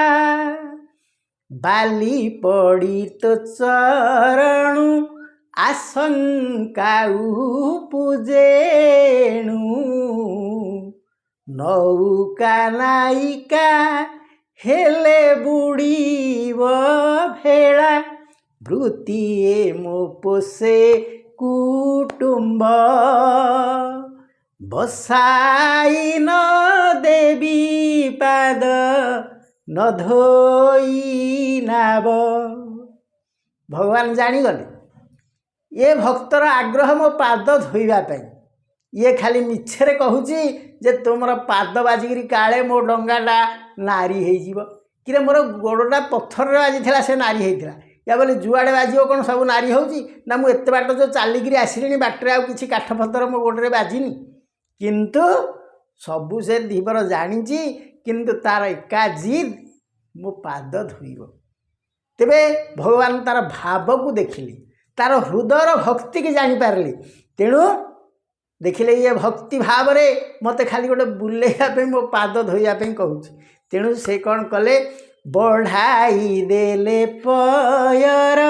ବାଲି ପଡ଼ି ତୋ ଚରଣୁ ଆଶଙ୍କା ଉପୁଜେଣୁ ନୌକା ନାୟିକା ହେଲେ ବୁଡ଼ିବ ଭେଳା ବୃତ୍ତିଏ ମୋ ପୋଷେ କୁଟୁମ୍ବ ବସାଇ ନ ଦେବି ପାଦ ନ ଧୋଇ ନାବ। ଭଗବାନ ଜାଣିଗଲେ ଏ ଭକ୍ତର ଆଗ୍ରହ ମୋ ପାଦ ଧୋଇବା ପାଇଁ। ଇଏ ଖାଲି ମିଛରେ କହୁଛି ଯେ ତୁମର ପାଦ ବାଜିକିରି କାଳେ ମୋ ଡଙ୍ଗାଟା ନାରୀ ହେଇଯିବ। କିରେ ମୋର ଗୋଡ଼ଟା ପଥରରେ ବାଜିଥିଲା ସେ ନାରୀ ହେଇଥିଲା। ୟା ବୋଲି ଯୁଆଡ଼େ ବାଜିବ କ'ଣ ସବୁ ନାରୀ ହେଉଛି ନା? ମୁଁ ଏତେ ବାଟ ଯେଉଁ ଚାଲିକିରି ଆସିଲିଣି ବାଟରେ ଆଉ କିଛି କାଠ ପଥର ମୋ ଗୋଡ଼ରେ ବାଜିନି। କିନ୍ତୁ ସବୁ ସେ ଧୀବର ଜାଣିଛି, କିନ୍ତୁ ତାର ଏକା ଜିଦ୍ ମୋ ପାଦ ଧୋଇବ। ତେବେ ଭଗବାନ ତାର ଭାବକୁ ଦେଖିଲେ, ତାର ହୃଦୟର ଭକ୍ତିକି ଜାଣିପାରିଲେ। ତେଣୁ ଦେଖିଲେ ଇଏ ଭକ୍ତି ଭାବରେ ମୋତେ ଖାଲି ଗୋଟେ ବୁଲେଇବା ପାଇଁ ମୋ ପାଦ ଧୋଇବା ପାଇଁ କହୁଛି। ତେଣୁ ସେ କ'ଣ କଲେ, ବଢ଼ାଇ ଦେଲେ ପୟର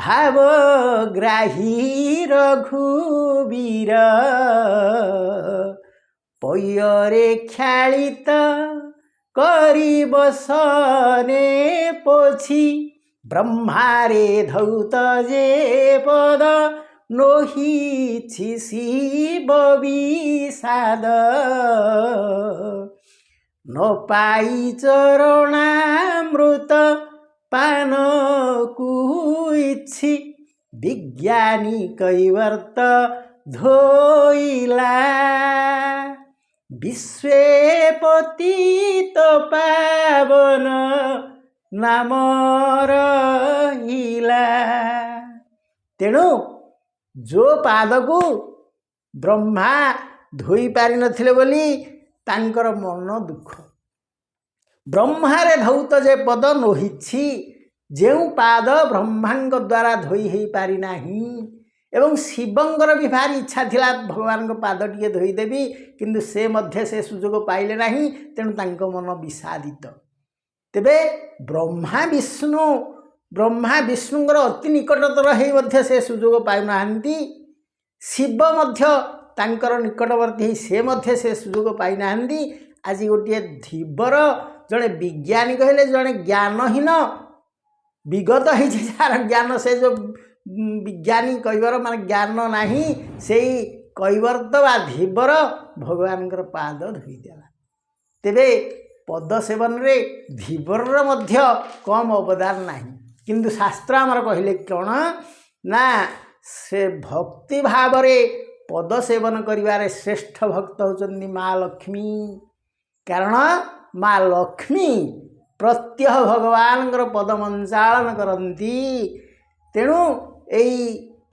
ଭାବଗ୍ରାହୀ ରଘୁବୀର ପୟରେ ଖ୍ୟାଳିତ କରି ବସନେ ପୋଛି ବ୍ରହ୍ମାରେ ଧୌତ ଯେ ପଦ ନୋହିଛି ଶିବ ବିଷାଦ ନ ପାଇ ଚରଣାମୃତ ପାନକୁ ଇଛି ବିଜ୍ଞାନୀ କୈବର୍ତ୍ତ ଧୋଇଲା ବିଶ୍ୱେ ପତିତ ପାବନ ନାମ ରହିଲା। ତେଣୁ जो पादକୁ ब्रह्मा धोई पारि नथिले बोली तांकर मन दुख। ब्रह्मारे धौत जे पद नोहिछि, जेउ पाद ब्रह्मांग द्वारा धोई हो पारि नाही। एवं शिवंकर भी भारी इच्छा थिला भगवान को पाद टिके धोई देवी, किंतु से मध्य से सुजोग पाइले नाही। तेणु तांको मन विषादित। तेबे ब्रह्मा विष्णुंकर अति निकटतर हे मध्य से सुजोग पाउनाहांती। शिव मध्य तांकर निकटवर्ती से मध्य से सुजोग पाइनाहांती। आज गोटे धीवर जड़े विज्ञानी कहले जड़े ज्ञानहीन विगत है जार ज्ञान से जो विज्ञानी कैवर मान ज्ञान नाही, से कैवर्त बा धीवर भगवान पाद धोईदेला। तेबे पद सेवन रे धीवर मध्य कम अवदान नाही। किंतु शास्त्र आमर कहले कौन ना, से भक्ति भाव रे पद सेवन करिवारे श्रेष्ठ भक्त होचंदी माँ लक्ष्मी। कारण माँ लक्ष्मी प्रत्यह भगवान पद मंचालन करती। तेणु यही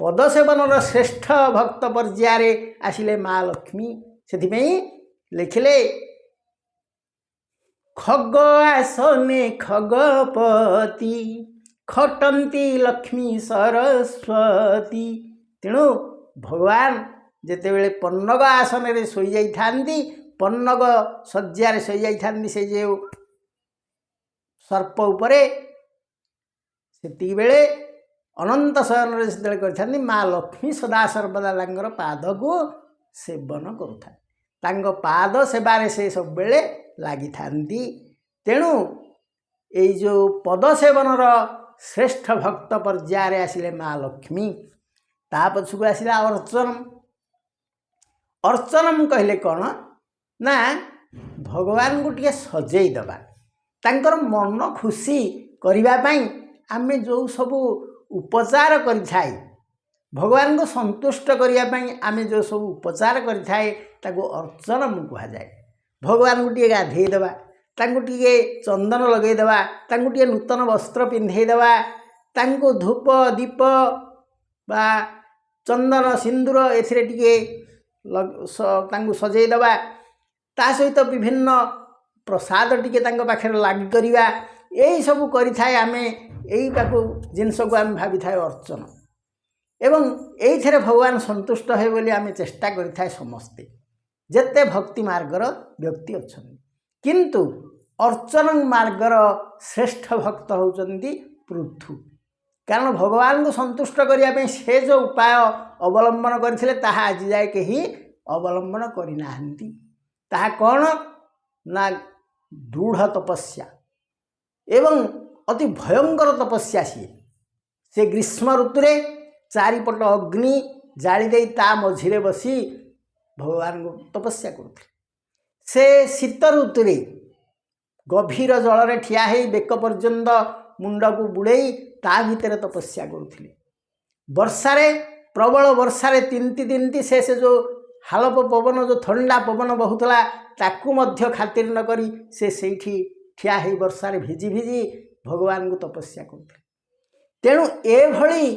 पद सेवन श्रेष्ठ भक्त पर्याय आसिले माँ लक्ष्मी। से लिखिले खग आसने खगपति खटंती लक्ष्मी सरस्वती। तेणु भगवान जेतेबेले पन्नग आसन रे सोई जाई थांती, पन्नग शज्या सोई जाई थांती से जे सर्प उपरे, सेति बेले अनंत शयन रे सेतेबेले करथांती माँ लक्ष्मी सदा सर्वदा तांकर पाद को सेवन करुथा। तांको पाद सेवारे से सब बेले लागि थांती। तेणु ए जो पद सेवनर श्रेष्ठ भक्त पर्याय आसिले माँ लक्ष्मी। ता पछकु आसिला अर्चनम। अर्चनम कहले कौन ना, भगवान को टिके सजेई दबा, तांकर मन खुशी करिबा पई आमे जो सब उपचार करिथाई, भगवान को संतुष्ट करिया पई आमे जो सब उपचार करिथाई ताको अर्चनम कहा जाए। भगवान को टिके गाधेई दबा, तांको टिके चंदन लगेई दबा, तांको टिके नूतन वस्त्र पिंधेई दबा, तांको धूप दीप बा चंदन सिंदूर एथिरे टिके तांको सजेई दबा, ता सहित विभिन्न प्रसाद टिके तांको पाखे लागि करिवा। यही सब करिथाय आमे, यही ताको जिनस को आमे भाबी थाय अर्चन। एवं एइथरे भगवान संतुष्ट हे बोली आमे चेष्टा करिथाय समस्ते, जेते भक्ति मार्गर व्यक्ति अछन। किंतु अर्चन मार्गर श्रेष्ठ भक्त होउचंदी पृथु। कारण भगवान को संतुष्ट करने से जो उपाय अवलंबन करथिले ताहा आज जाए कहीं अवलंबन करिनाहंती। ताहा कौन ना दृढ़ तपस्या एवं अति भयंकर तपस्या से ग्रीष्म ऋतुरे चारिपट अग्नि जाली दे ता मझिरे बसी भगवान को तपस्या करथिले। से शीत ऋतुरे गभीर जल ठिया है बेक पर्यंत मुंड को बुड़े ता भितर तपस्या करुथिले। वर्षारे प्रबल वर्षारे तिंती तिंती से जो हालप पवन जो ठंडा पवन बहुतला ताकू मध्य खातिर न करी से सेठी ठिया है वर्षारे भिजी भिजी भगवान को तपस्या करुथिले। तेणु एभली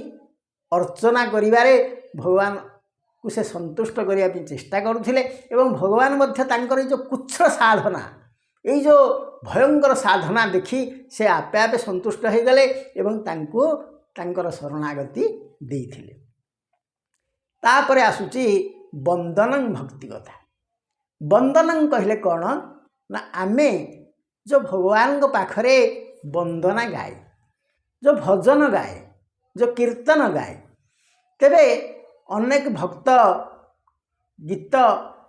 अर्चना करिवारे भगवान को से संतुष्ट करिया पे चेष्टा करुथिले एवं भगवान मध्य तांकर जो कुच्छ साधना ये जो भयंकर साधना देखी से आपे आपे संतुष्ट हो गले एवं तांको तांकर शरणागति देइथिले। तापरे आसुची वंदनं भक्ति कथा। वंदनं कहले कौन ना आमे जो भगवान को पाखरे वंदना गाए, जो भजन गाए, जो कीर्तन गाए, तेरे अनेक भक्त गीत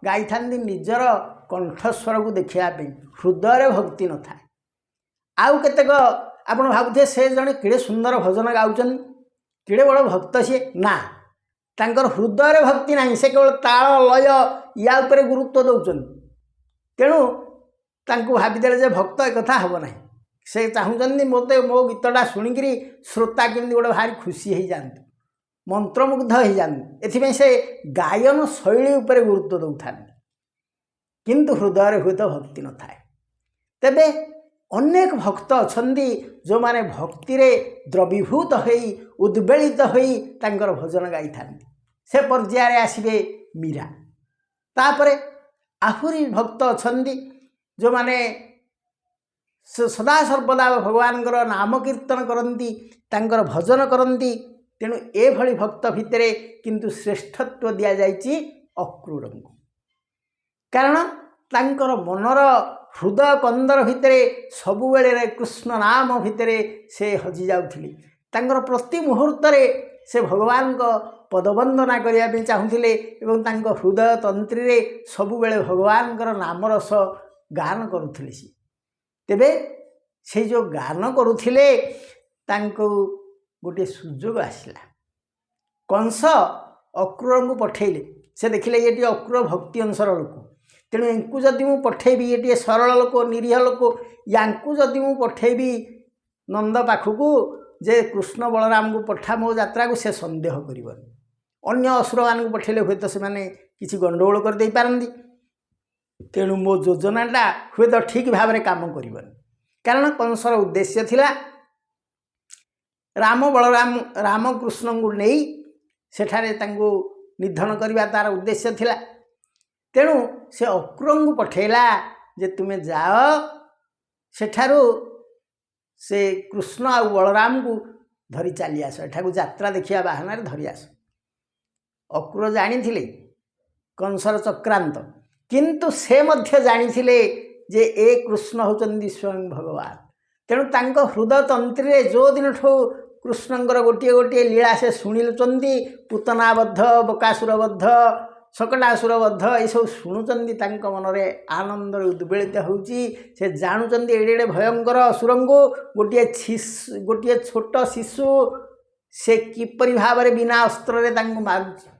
गाई था निजर कंठस्वर को देखापी हृदय भक्ति न था। आउ केतेक आपण भावुथे से जड़े किड़े सुंदर भजन गाउछन किड़े बड़ भक्त सी ना तांकर हृदय भक्ति ना से केवल ताल लय या उपरे गुरुत्व दौन। तेणु तांको भाविदेले जे भक्त एक कथा हब ना से चाहूँ मत मो गीतटा शुणिकी श्रोता केमती गोटे भारी खुशी हो जाते मंत्रमुग्ध हो जाते एथि से गायन शैली उपरे गुरुत्व दौथा किंतु हृदय हुए तो भक्ति न थाए। तेबे अनेक भक्त अछंदी जो माने भक्ति रे द्रवीभूत होई उद्वेलित होई तांकर भजन गाई थांती से पर्याय आसीबे मीरा। तापरे आहुरी भक्त अछंदी जो माने सदा सर्वदा भगवान नाम कीर्तन करती तांकर भजन करती। तेणु एभली भक्त भितरे किंतु श्रेष्ठत्व दिया जाइछि अक्रूर को। कारण तांकर मनर हृदय कंदर भितरे सबुबेले कृष्ण नाम भितरे से हजि जाउथिले। तांकर प्रति मुहूर्त से भगवान को पदवंदना करने चाहूले एवं तांको हृदय तंत्री रे सबुबेले भगवान नाम रस गान करुथिले। तेबे से जो गान करुथिले तांको गोटे सुजोग आसला। कंस अक्रूर को पठेले से देखिले ये अक्रूर भक्ति अंशर लोक तेणु यांकू जदि मु पठेबी ये सरल लोक निरीह लोक यांकू जदि मु पठेबी नंद पाखकू जे कृष्ण बलराम को पठा मो यात्रा को से संदेह करबनी। अन्य असुर मान को पठेले हुए तो से माने किसी गंडगोल कर दे पारंदी। तेणु मो योजनाटा हुए तो ठीक भाव में काम करबनी। कारण कंसर उद्देश्य थिला राम बलराम राम कृष्ण को नहीं सेठारे तांको निधन करवा तार उद्देश्य थिला। तेणु से अक्रूर को पठेला जे तुम्हें जाओ सेठारू से कृष्ण आ बलराम को धरी चली आस एठाकू यात्रा देखिया बाहन धरी आस। अक्रूर जानी थिले कंसर चक्रांत किंतु से मध्य जानी थिले जे ए कृष्ण होचंदी स्वयं भगवान। तेणु तांको हृदय तंत्री रे जो दिन ठो कृष्णंकर गोटे गोटे लीला से शुणुचंदी पूतनाबद्ध बकासुरबद्ध शकटासुरबद्ध ये सब शुणुचंदी तांको मनरे आनंद उद्वेलित होउची। से जानुचंदी एडे एडे भयंकर असुरंगु गोटे छोट शिशु से किपरि भाव में बिना अस्त्र रे तांको मारुची।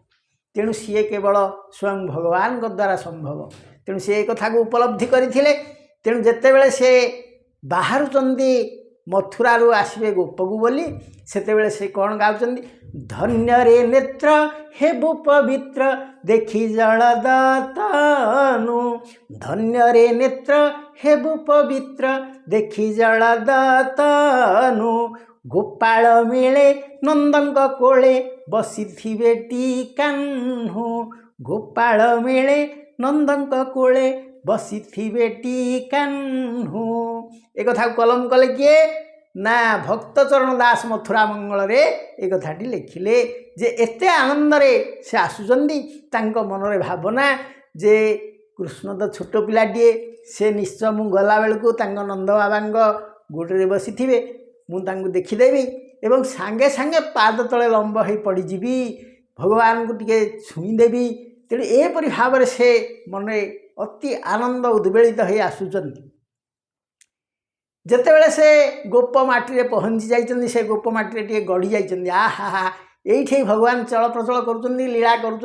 तेणु सी केवल स्वयं भगवान को द्वारा संभव। तेणु से कथा को उपलब्धि करथिले। तेणु जेतेबेले से बाहरुचंदी मथुरा रू आसबे गोपकू बोली सेतेबेले से कौन गाउचंदी धन्य रे नेत्र हेबु पवित्र देखी जलदातनु। धन्य रे नेत्र हेबु पवित्र देखी जलदातनु। गोपाल मिले नंदंक कोले बसिथिबे टीकान्हु। गोपाल मिले नंदंक कोले बसिथिबे टीकान्हु। एक कथा कलम कले किए ना भक्त चरण दास मथुरा मंगल रे एक कथाटी लिखिले जे एते आनंद रे से आसुचंदी तांको मनरे भावना जे कृष्ण तो छोट पिलाटीए से निश्चय मु गला बेलू नंद बाबा गोड़े बसी थे मुझे देखीदेवी एवं सांगे सांगे पाद तले लंब हो पड़जी भगवान को टे छुईदेवी। तेणु एपरी भाव से मन अति आनंद उद्वेलित हो आसुचन। जितेबले से गोप माटी पहुँची जाइए से गोप माटी गढ़ी जाइए आहा हा ये भगवान चल प्रचल कर लीला कर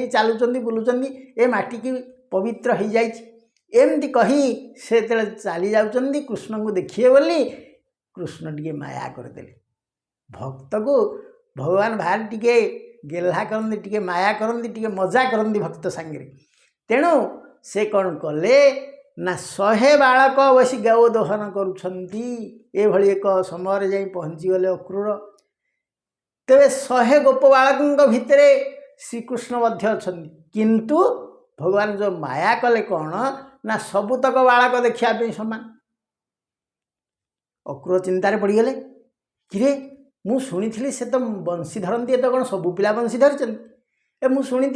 चलुँच बुलूँ ए माटी की पवित्र हो जाती कही से चली जाऊँच कृष्ण को देखिए बोली कृष्ण टे माया करदे भक्त को भगवान भार टे गेल्हा करती टे माया करती टे मजा करती भक्त सांगे। तेणु से कौन कले ना 100 बालक बसी गौ दोहन करुँच एक समय जा पहुँची गले अक्रूर। तेरे 100 गोप बालकों भितर श्रीकृष्ण अच्छा किंतु भगवान जो माया कले कौन ना सबुतक बालक देखा सामान। अक्रूर चिंतार पड़गले किरे मु शुणी से तो बंशी धरती तो कौन सबू पिला बंशी धरती मु शुणी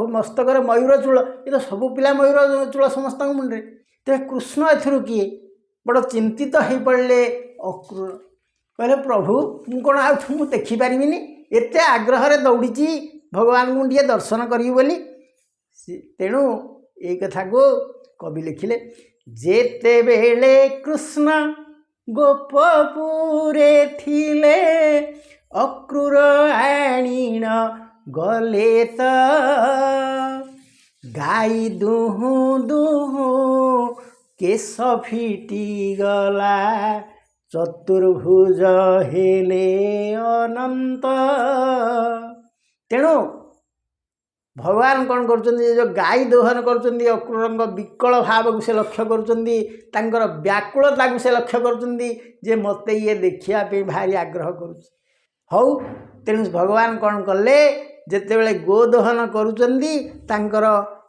मस्तक मयूर चूल ये तो सबू पिला मयूर चूल समस्त मुंडे। तेरे कृष्ण एथुरु किए बड़ चिंतित हो पड़े। अक्रूर कहले प्रभु मु कौन आउ देखिपारि एत आग्रह दौड़ी भगवान को टे दर्शन करी बोली। तेणु ये कथा को कवि लिखिले जेते बेले कृष्ण गोपपुरे थिले अक्रूर आणीण गले त गाई दुहु दुहु केश फिटी गला चतुर्भुज हेले अनंत। तेणु भगवान कौन कर गाई दोहन कर अक्रूर विकल भाव को से लक्ष्य कर व्याकुलता को से लक्ष्य कर मत ये देखापी भारी आग्रह करुँ। तेणु भगवान कौन कले जितेबले गोदोहन कर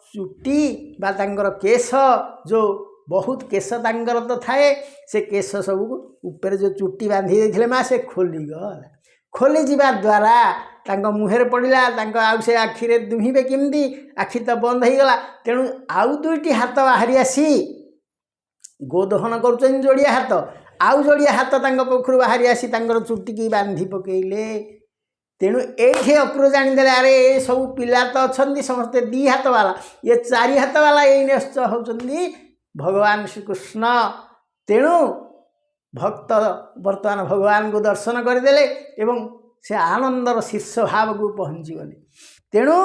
चुटी बा केश जो बहुत केश तांकर तो थाए से केश सब ऊपर जो चुटी बांधी देते माँ से खोलीगला खोली जा द्वारा मुहर पड़ा आउ से आखिरे दुहीबे किमती आखि तो बंद हो गला। तेणु आउ 2टी हाथ बाहरी आसी गोदोहन कर जोड़िया हाथ आउ जोड़िया हाथ पक्षर बाहरी आसी चुटी की बांधी पकईले। तेणु ये अक्रूर जानीदे अरे ये सब पिला तो अच्छा समस्ते 2 हाथ वाला ये 4 हाथ वाला ये निश्चय होती भगवान श्रीकृष्ण। तेणु भक्त वर्तमान भगवान को दर्शन करदेले एवं से आनंदर शीर्ष भाव को पहुँची गले। तेणु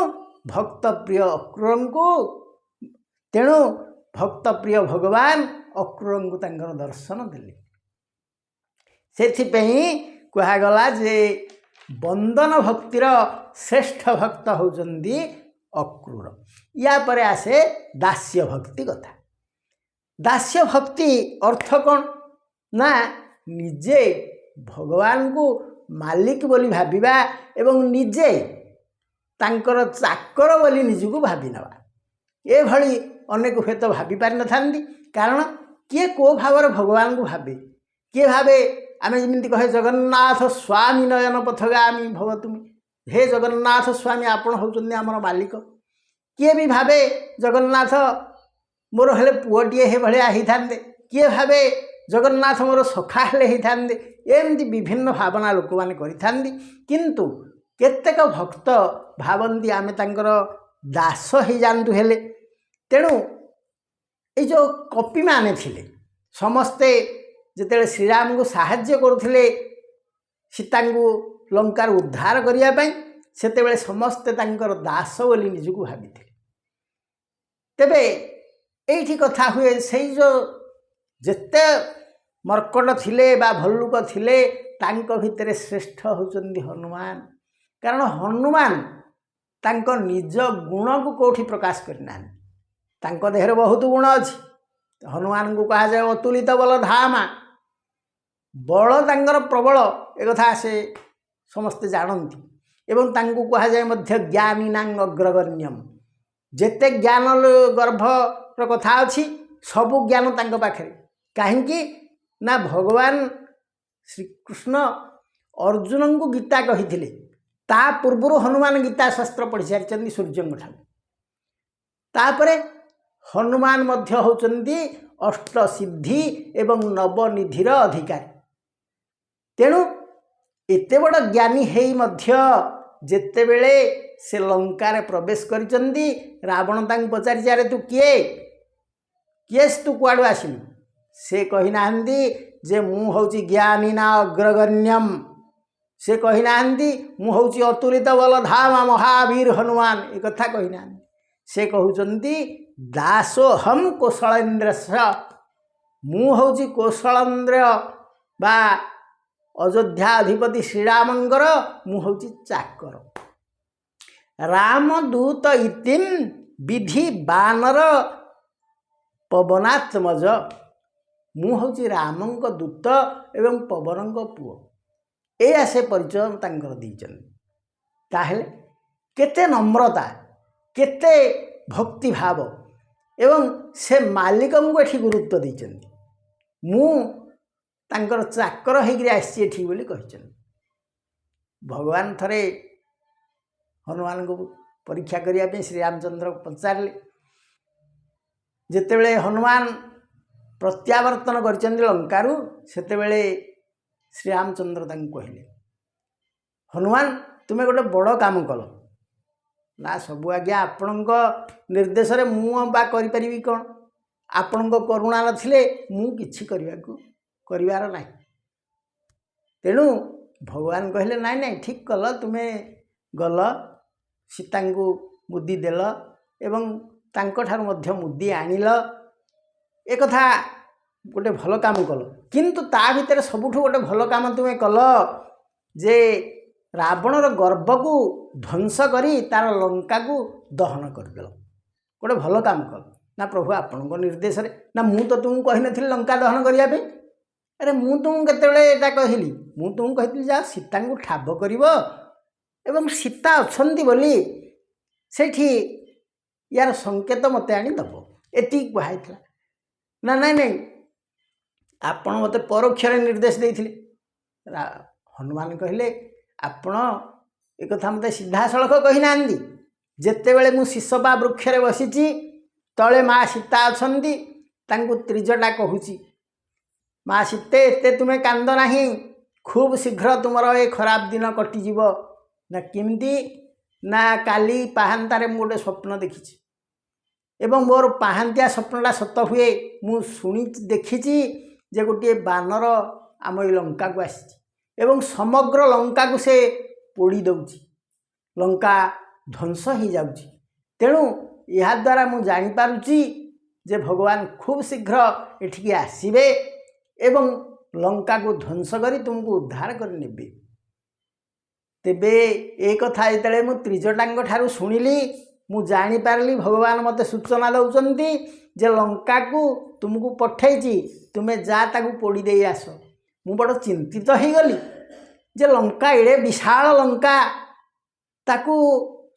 भक्त प्रिय अक्रूर को तेणु भक्त प्रिय भगवान अक्रूर को तांकर दर्शन देले। सेथिपई कहगला जे बंदन भक्तिर श्रेष्ठ भक्त होउचंदी अक्रूर। या परे आसे दास्य भक्ति कथा। दास्य भक्ति अर्थ कौन ना निजे भगवान को मालिक बोली भाविबा एवं निजे तांकर चाकर बोली निजको भावी नवा। ये भली अनेक हुए तो भावी पारि न थांती कारण किए को भाव भगवान को भावे किए भावे आमे जमी कहे जगन्नाथ स्वामी नयन पथगामी भव तुमी हे जगन्नाथ स्वामी आपण होउचंदी आमर मालिक। किए भी भावे जगन्नाथ मोर हेले पुओटीए हे भलिया ही थांते किए भावे जगन्नाथ मोर सखा हेले ही थांते एमती विभिन्न भावना लोक माने करि थांती। किंतु केतेक भक्त भावंती आमे तांकर दास ही जानतु हेले। तेणु ये जो कपि माने थिले समस्ते जिते श्रीराम को साहाय्य करुथिले सीता को लंकार उद्धार करने सेतेबेले समस्ते तांकर दास बोली निजको भाविथिले। तेबे एठी कथा हुए से जो जेते मर्कट थिले बा भल्लुक थिले तांको भितर श्रेष्ठ होचंदी हनुमान। कारण हनुमान तांको निज गुण को कोठी प्रकाश करना तांको देहर बहुत गुण अछि। हनुमान को कहा जाए अतुलित बल धामा बल तांकर प्रबल एक कथा से समस्ते जानती एवं तांको कहा जाए मध्य ज्ञानीनांग अग्रगण्यम जेते ज्ञान गर्भर कथा अच्छी सबु ज्ञान तांको पाखरे कहीं ना भगवान श्रीकृष्ण अर्जुन को गीता कही ता पूर्व हनुमान गीता शास्त्र पढ़ी सारी सूर्य ठाकुर तापरे हनुमान मध्य होचंदी अष्टसिद्धि एवं नवनिधिर अधिकारी। तेणु एते बड़ ज्ञानी हेई मध्य जेतेबेले से लंकार प्रवेश करिचंदी रावण तांग पचारि अरे तू किए किएस तू कुआडू आसिलु से कही नाहंदी जे मु होची ज्ञानी ना अग्रगण्यम से कही नाहंदी मु होची अतुलित बलधामा महावीर हनुमान ए कथा कही नाहंदी से कहउचंदी दासो हम कौशलेन्द्र मु होची कौशलेन्द्र बा अयोध्या अधिपति श्रीरामंकर मु होची चाकर रामदूत इतिम विधि बानर पवनात्मज मु होची रामंक दूत एवं पवनंक पुओ ए से परिचय तांकर दीचन। ताहले केते नम्रता केते भक्ति भाव एवं से मालिक को एठी गुरुत्व दीचन मु तांकर चाकर होकर आसी एठी बोली कहिचन। भगवान थरे हनुमान को परीक्षा करिया पे श्री रामचंद्र पचारे जेतेबेले हनुमान प्रत्यावर्तन करचंदी लंकारु सेतेबेले श्री रामचंद्र तांको कहले हनुमान तुमे गोटे बड़ काम कल ना सबु आज्ञा आपणक निर्देश रे मु बा करि परिबी कोन आपणक करुणा नथिले मु किछि करिवार नाही। तेणु भगवान कहले नाई नाई ठीक कल तुमे गल सीता को मुदी देल एवं तांको ठारू मध्य मुदी आनिल एक कथा गोटे भल काम कल किंतु ता भितर सबुठु गोटे भल काम तुमे कल जे रावणर गर्भ को ध्वंस करी तार लंका को दहन करदेल गोटे भल काम कल ना प्रभु आपण निर्देश रे ना मु तो तुमको कही नथिली लंका दहन करिया पे अरे मु तुमको केतेबेले एटा कहली मु तुमको कहितली जा सीता को ठाब करिवो एवं सीता अछंती बोली सेठी यार संकेत मत आनी दब एति कहला ना नहीं नहीं आपण मत परोक्ष निर्देश देथिले। हनुमान कहले आपण एक कथा मत सीधा सड़क कही नांदी जेतेबेले मु शिशपा वृक्ष रे बसिची तले माँ सीता अछंती तांको त्रिजटा कहूची माँ सीते एते तुमे कांद नाही खूब शीघ्र तुमर ए खराब दिन कटि जीव ना किमती ना काली पाहांतारे मु गोटे स्वप्न देखी एवं मोर पाहांतिया स्वप्नटा सत हुए मु शुणी देखी जे गोटे बानर आम लंका को आसी एवं समग्र लंका को से पोड़ी दउची लंका ध्वंस हो जाउची। तेणु या द्वारा मु जानी पारुची जे भगवान खूब शीघ्र एठिकी आसीबे एवं लंका को ध्वंस करी तुमको उद्धार कर नेबे। तेबे ए कथा जेतेबेले मु त्रिजटांग ठारू शुणिली मु जानी पारली भगवान मते सूचना दउचंती जे लंका को तुमको पठेची तुमे जा ताकू पोड़ी दे आस। मु बड़ चिंतित हो गली जे लंका एड़े विशाल लंका ताकू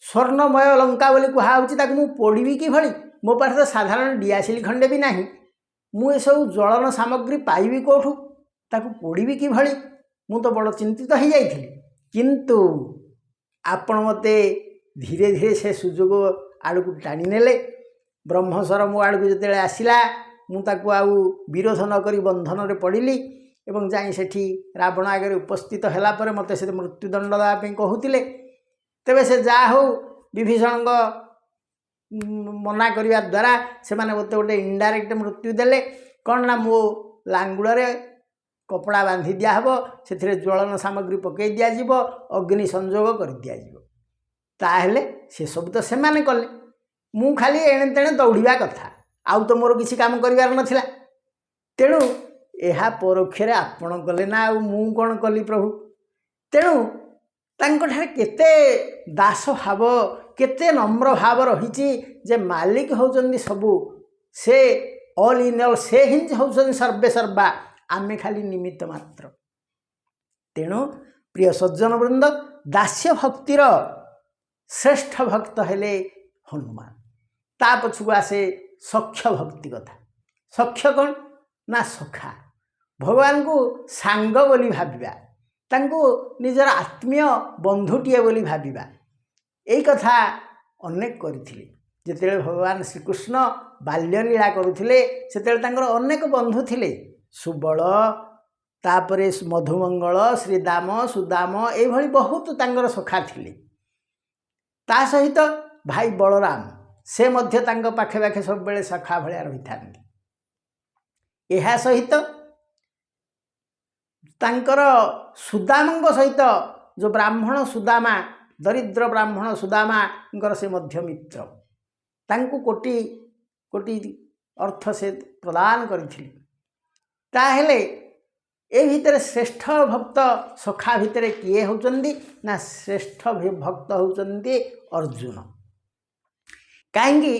स्वर्णमय लंका बोली कहुच्छी ताकू मु पोड़ी कि भली मो पास तो साधारण डियासिल खंडे भी नाही मु ए सब ज्वलन सामग्री पाइबी कोठू ताकू पोड़ी कि भली मु तो बड़ चिंतित हो जाइथिली किंतु आपण मते धीरे धीरे से सुजोग आड़ को टाणी नेले ब्रह्मस्वर मो आड़ को जिते आसला मुझे आउ विरोध नक बंधन रे पड़िली एवं जाई सेठी रावण आगे उपस्थित होला पर मते से मृत्युदंड देवाई कहूले तेबे से जा हो विभीषण मना करने द्वारा से माने मते गोटे इनडायरेक्ट मृत्यु देले कौन ना मो लांगुड़ कपड़ा बांधि दिहब से ज्वलन सामग्री पकई दिज्व अग्नि संजोग कर दिज्व ताहले से सब तो सेमाने कले मु खाली एणे तेणे दौड़ा कथा आउ तो मोर किसी काम करिवार नथिला। तेणु यह परोक्षरे आपण कले ना आउ मु कौन कली प्रभु। तेणु तांको केते दास भाव केते नम्र भाव रही जे मालिक होचंदी सबू से ऑल इन ऑल से हिंज होचंदी सर्वे सर्वा आमे खाली निमित्त मात्र। तेणु प्रिय सज्जन वृंद दास्य भक्तिर श्रेष्ठ भक्त हेले हनुमान ता पछुक आसे सख्य भक्ति कथा। सख्य कौन ना सखा भगवान को सांग बोली भाविबा तांको निजर आत्मीय बंधुटीए बोली भाविबा यही कथा अनेक करथिले। जेतेबेले भगवान श्रीकृष्ण ବାଲ୍ୟଲୀଳା କରୁଥିଲେ ସେତେବେଳେ ତାଙ୍କର ଅନେକ ବନ୍ଧୁ ଥିଲେ। ସୁବଳ, ତାପରେ ମଧୁମଙ୍ଗଳ, ଶ୍ରୀଦାମ, ସୁଦାମ, ଏଇଭଳି ବହୁତ ତାଙ୍କର ସଖା ଥିଲେ। ତା ସହିତ ଭାଇ ବଳରାମ ସେ ମଧ୍ୟ ତାଙ୍କ ପାଖେ ପାଖେ ସବୁବେଳେ ସଖା ଭଳିଆ ରହିଥାନ୍ତି। ଏହା ସହିତ ତାଙ୍କର ସୁଦାମଙ୍କ ସହିତ ଯେଉଁ ବ୍ରାହ୍ମଣ ସୁଦାମା, ଦରିଦ୍ର ବ୍ରାହ୍ମଣ ସୁଦାମାଙ୍କର ସେ ମଧ୍ୟ ମିତ୍ର। ତାଙ୍କୁ କୋଟି କୋଟି ଅର୍ଥ ସେ ପ୍ରଦାନ କରିଥିଲେ। ତାହେଲେ ଏ ଭିତରେ ଶ୍ରେଷ୍ଠ ଭକ୍ତ ସଖା ଭିତରେ କିଏ ହେଉଛନ୍ତି ନା ଶ୍ରେଷ୍ଠ ଭକ୍ତ ହେଉଛନ୍ତି ଅର୍ଜୁନ। କାହିଁକି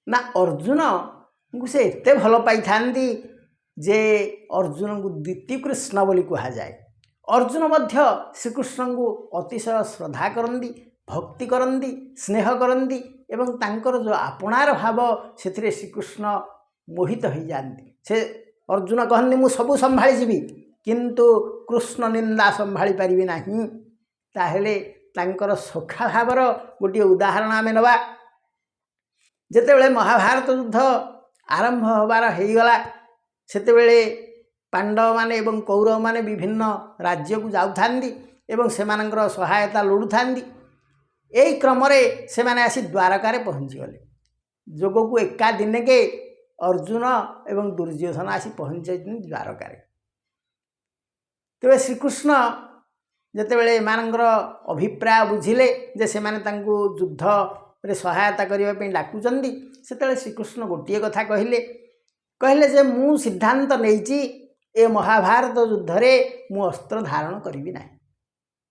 ନା ଅର୍ଜୁନଙ୍କୁ ସେ ଏତେ ଭଲ ପାଇଥାନ୍ତି ଯେ ଅର୍ଜୁନଙ୍କୁ ଦ୍ୱିତୀକୃଷ୍ଣ ବୋଲି କୁହାଯାଏ। ଅର୍ଜୁନ ମଧ୍ୟ ଶ୍ରୀକୃଷ୍ଣଙ୍କୁ ଅତିଶୟ ଶ୍ରଦ୍ଧା କରନ୍ତି, ଭକ୍ତି କରନ୍ତି, ସ୍ନେହ କରନ୍ତି ଏବଂ ତାଙ୍କର ଯେଉଁ ଆପଣାର ଭାବ ସେଥିରେ ଶ୍ରୀକୃଷ୍ଣ ମୋହିତ ହୋଇଯାଆନ୍ତି। ସେ ଅର୍ଜୁନ କହନ୍ତି ମୁଁ ସବୁ ସମ୍ଭାଳି ଯିବି କିନ୍ତୁ କୃଷ୍ଣ ନିନ୍ଦା ସମ୍ଭାଳି ପାରିବି ନାହିଁ। ତାହେଲେ ତାଙ୍କର ସଖା ଭାବର ଗୋଟିଏ ଉଦାହରଣ ଆମେ ନେବା। ଯେତେବେଳେ ମହାଭାରତ ଯୁଦ୍ଧ ଆରମ୍ଭ ହେବାର ହେଇଗଲା ସେତେବେଳେ ପାଣ୍ଡବମାନେ ଏବଂ କୌରବମାନେ ବିଭିନ୍ନ ରାଜ୍ୟକୁ ଯାଉଥାନ୍ତି ଏବଂ ସେମାନଙ୍କର ସହାୟତା ଲୋଡ଼ୁଥାନ୍ତି। ଏହି କ୍ରମରେ ସେମାନେ ଆସି ଦ୍ୱାରକାରେ ପହଞ୍ଚିଗଲେ। ଯୋଗକୁ ଏକା ଦିନକେ ଅର୍ଜୁନ ଏବଂ ଦୁର୍ଯ୍ୟୋଧନ ଆସି ପହଞ୍ଚିଛନ୍ତି ଦ୍ୱାରକାରେ। ତେବେ ଶ୍ରୀକୃଷ୍ଣ ଯେତେବେଳେ ଏମାନଙ୍କର ଅଭିପ୍ରାୟ ବୁଝିଲେ ଯେ ସେମାନେ ତାଙ୍କୁ ଯୁଦ୍ଧରେ ସହାୟତା କରିବା ପାଇଁ ଡାକୁଛନ୍ତି, ସେତେବେଳେ ଶ୍ରୀକୃଷ୍ଣ ଗୋଟିଏ କଥା କହିଲେ ଯେ ମୁଁ ସିଦ୍ଧାନ୍ତ ନେଇଛି ଏ ମହାଭାରତ ଯୁଦ୍ଧରେ ମୁଁ ଅସ୍ତ୍ର ଧାରଣ କରିବି ନାହିଁ।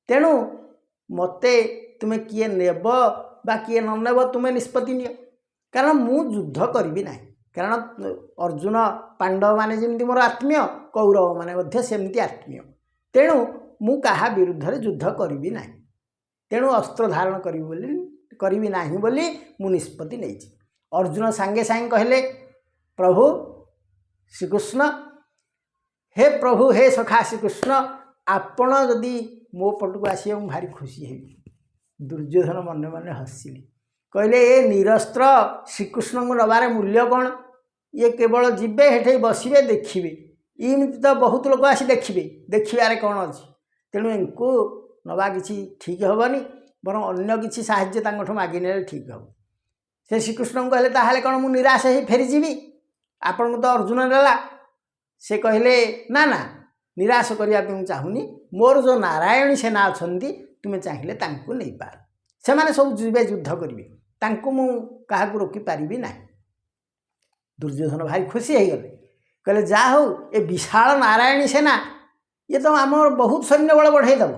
ତେଣୁ ମୋତେ ତୁମେ କିଏ ନେବ ବା କିଏ ନ ନେବ ତୁମେ ନିଷ୍ପତ୍ତି ନିଅ, କାରଣ ମୁଁ ଯୁଦ୍ଧ କରିବି ନାହିଁ। କାରଣ ଅର୍ଜୁନ ପାଣ୍ଡବମାନେ ଯେମିତି ମୋର ଆତ୍ମୀୟ, କୌରବମାନେ ମଧ୍ୟ ସେମିତି ଆତ୍ମୀୟ। ତେଣୁ ମୁଁ କାହା ବିରୁଦ୍ଧରେ ଯୁଦ୍ଧ କରିବି ନାହିଁ। ତେଣୁ ଅସ୍ତ୍ର ଧାରଣ କରିବି ନାହିଁ ବୋଲି ମୁଁ ନିଷ୍ପତ୍ତି ନେଇଛି। ଅର୍ଜୁନ ସାଙ୍ଗେ ସାଙ୍ଗେ କହିଲେ ପ୍ରଭୁ ଶ୍ରୀକୃଷ୍ଣ, ହେ ପ୍ରଭୁ, ହେ ସଖା ଶ୍ରୀକୃଷ୍ଣ, ଆପଣ ଯଦି ମୋ ପଟକୁ ଆସିବେ ମୁଁ ଭାରି ଖୁସି ହେବି। ଦୁର୍ଯ୍ୟୋଧନ ମନେ ମନେ ହସିଲେ, କହିଲେ ଏ ନିରସ୍ତ୍ର ଶ୍ରୀକୃଷ୍ଣଙ୍କୁ ନେବାର ମୂଲ୍ୟ କ'ଣ? ଇଏ କେବଳ ଯିବେ ହେଠି ବସିବେ ଦେଖିବେ, ଏମିତି ତ ବହୁତ ଲୋକ ଆସି ଦେଖିବାରେ କ'ଣ ଅଛି? ତେଣୁ ୟାଙ୍କୁ ନେବା କିଛି ଠିକ୍ ହେବନି, ବରଂ ଅନ୍ୟ କିଛି ସାହାଯ୍ୟ ତାଙ୍କଠୁ ମାଗି ନେଲେ ଠିକ୍ ହେବ। ସେ ଶ୍ରୀକୃଷ୍ଣଙ୍କୁ କହିଲେ ତାହେଲେ କ'ଣ ମୁଁ ନିରାଶ ହେଇ ଫେରିଯିବି? ଆପଣଙ୍କୁ ତ ଅର୍ଜୁନ ନେଲା। ସେ କହିଲେ ନା ନା, ନିରାଶ କରିବା ପାଇଁ ମୁଁ ଚାହୁଁନି। ମୋର ଯେଉଁ ନାରାୟଣୀ ସେନା ଅଛନ୍ତି ତୁମେ ଚାହିଁଲେ ତାଙ୍କୁ ନେଇପାର। ସେମାନେ ସବୁ ଯିବେ ଯୁଦ୍ଧ କରିବେ, ତାଙ୍କୁ ମୁଁ କାହାକୁ ରୋକିପାରିବି ନାହିଁ। ଦୁର୍ଯ୍ୟୋଧନ ଭାରି ଖୁସି ହେଇଗଲେ, କହିଲେ ଯାହା ହଉ ଏ ବିଶାଳ ନାରାୟଣୀ ସେନା ଇଏ ତ ଆମର ବହୁତ ସୈନ୍ୟବଳ ବଢ଼େଇ ଦେବ।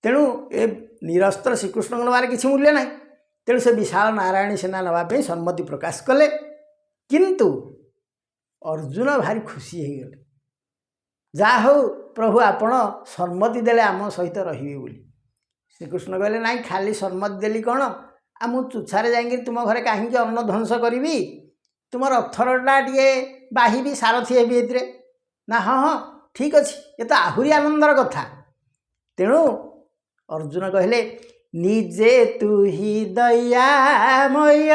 ତେଣୁ ଏ ନିରସ୍ତ୍ର ଶ୍ରୀକୃଷ୍ଣଙ୍କୁ ନେବାର କିଛି ମୂଲ୍ୟ ନାହିଁ। ତେଣୁ ସେ ବିଶାଳ ନାରାୟଣୀ ସେନା ନେବା ପାଇଁ ସମ୍ମତି ପ୍ରକାଶ କଲେ। କିନ୍ତୁ ଅର୍ଜୁନ ଭାରି ଖୁସି ହେଇଗଲେ, ଯାହା ହଉ ପ୍ରଭୁ ଆପଣ ସମ୍ମତି ଦେଲେ ଆମ ସହିତ ରହିବେ ବୋଲି। ଶ୍ରୀକୃଷ୍ଣ କହିଲେ ନାଇଁ, ଖାଲି ସମ୍ମତି ଦେଲି କ'ଣ, ମୁଁ ତୁଚ୍ଛାରେ ଯାଇକିରି ତୁମ ଘରେ କାହିଁକି ଅନ୍ନ ଧ୍ୱଂସ କରିବି? ତୁମ ରଥଟା ଟିକେ ବାହିବି, ସାରଥି ହେବି ଏଥିରେ। ନା ହଁ ହଁ ଠିକ୍ ଅଛି, ଏ ତ ଆହୁରି ଆନନ୍ଦର କଥା। ତେଣୁ ଅର୍ଜୁନ କହିଲେ ନିଜେ ତୁ ହି ଦୟାମୟ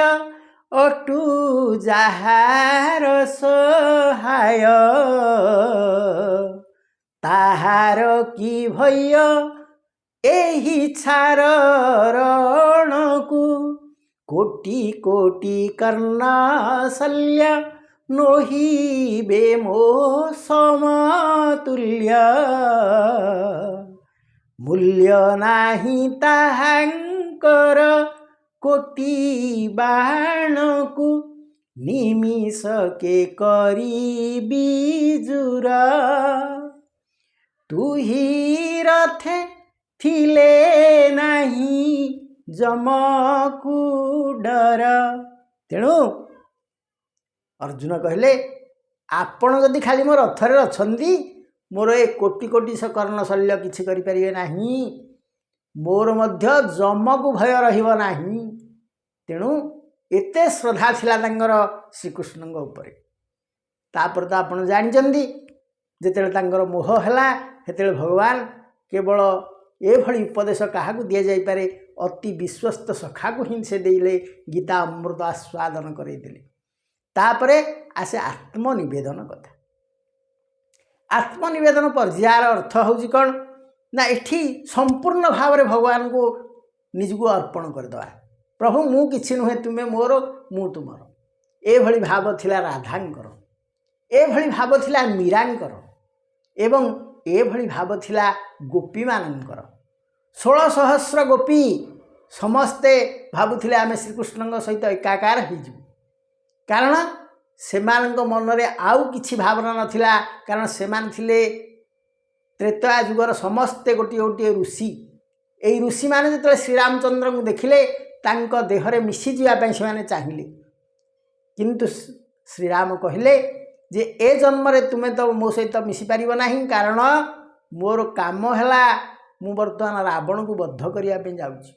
ଅଟୁ ଯାହାର ସହାୟ, ତାହାର କି ଭୟ ଏହି ଛାର ରଣକୁ, କୋଟି କୋଟି କର୍ଣ୍ଣ ଶଲ୍ୟ ନୋହିବେ ମୋ ସମତୁଲ୍ୟ, ମୂଲ୍ୟ ନାହିଁ ତାହାଙ୍କର କୋଟି ବାଣକୁ, ନିମିଷକେ କରିବି ଜୁର, ତୁହି ରଥେ ଥିଲେ ନାହିଁ ଯମକୁ ଡର। ତେଣୁ ଅର୍ଜୁନ କହିଲେ ଆପଣ ଯଦି ଖାଲି ମୋ ରଥରେ ଅଛନ୍ତି, ମୋର ଏ କୋଟି କୋଟି କର୍ଣ୍ଣ ଶଲ୍ୟ କିଛି କରିପାରିବେ ନାହିଁ, ମୋର ମଧ୍ୟ ଯମକୁ ଭୟ ରହିବ ନାହିଁ। ତେଣୁ ଏତେ ଶ୍ରଦ୍ଧା ଥିଲା ତାଙ୍କର ଶ୍ରୀକୃଷ୍ଣଙ୍କ ଉପରେ। ତାପରେ ତ ଆପଣ ଜାଣିଛନ୍ତି ଯେତେବେଳେ ତାଙ୍କର ମୋହ ହେଲା ସେତେବେଳେ ଭଗବାନ କେବଳ ଏଭଳି ଉପଦେଶ କାହାକୁ ଦିଆଯାଇପାରେ, ଅତି ବିଶ୍ୱସ୍ତ ସଖାକୁ ହିଁ ସେ ଦେଇଲେ, ଗୀତା ଅମୃତ ଆସ୍ୱାଦନ କରେଇଦେଲେ। तापरे आसे आत्मनिवेदन कथा। आत्मनिवेदन पर्यायर अर्थ हूँ कौन ना एठी संपूर्ण भाव में भगवान को निजको अर्पण करदे। प्रभु मु किछि नुहे तुमे मोर मु तुमर एभली भाव थिला राधांकर, एभली भाव थिला मीरांकर एवं एभली भाव थिला गोपी मानकर। 16 सहस्र गोपी समस्ते भावुथिले आमे श्रीकृष्ण सहित एकाकार हो, कारण सेमानक मनरे आउ किछि भावना नथिला, कारण सेमान थिले त्रेता जुगर समस्ते गोटे गोटे ऋषि। एई ऋषि माने जतले श्रीरामचंद्र को देखिले तांको देहरे मिसी जिया पई सेमाने चाहिले, किंतु श्रीराम कहिले जे ए जन्म रे तुमे तो मो सहित मिसी पारिबो नाही, कारण मोर काम हैला मु वर्तमान रावण को बद्ध करिया पे जाउछि,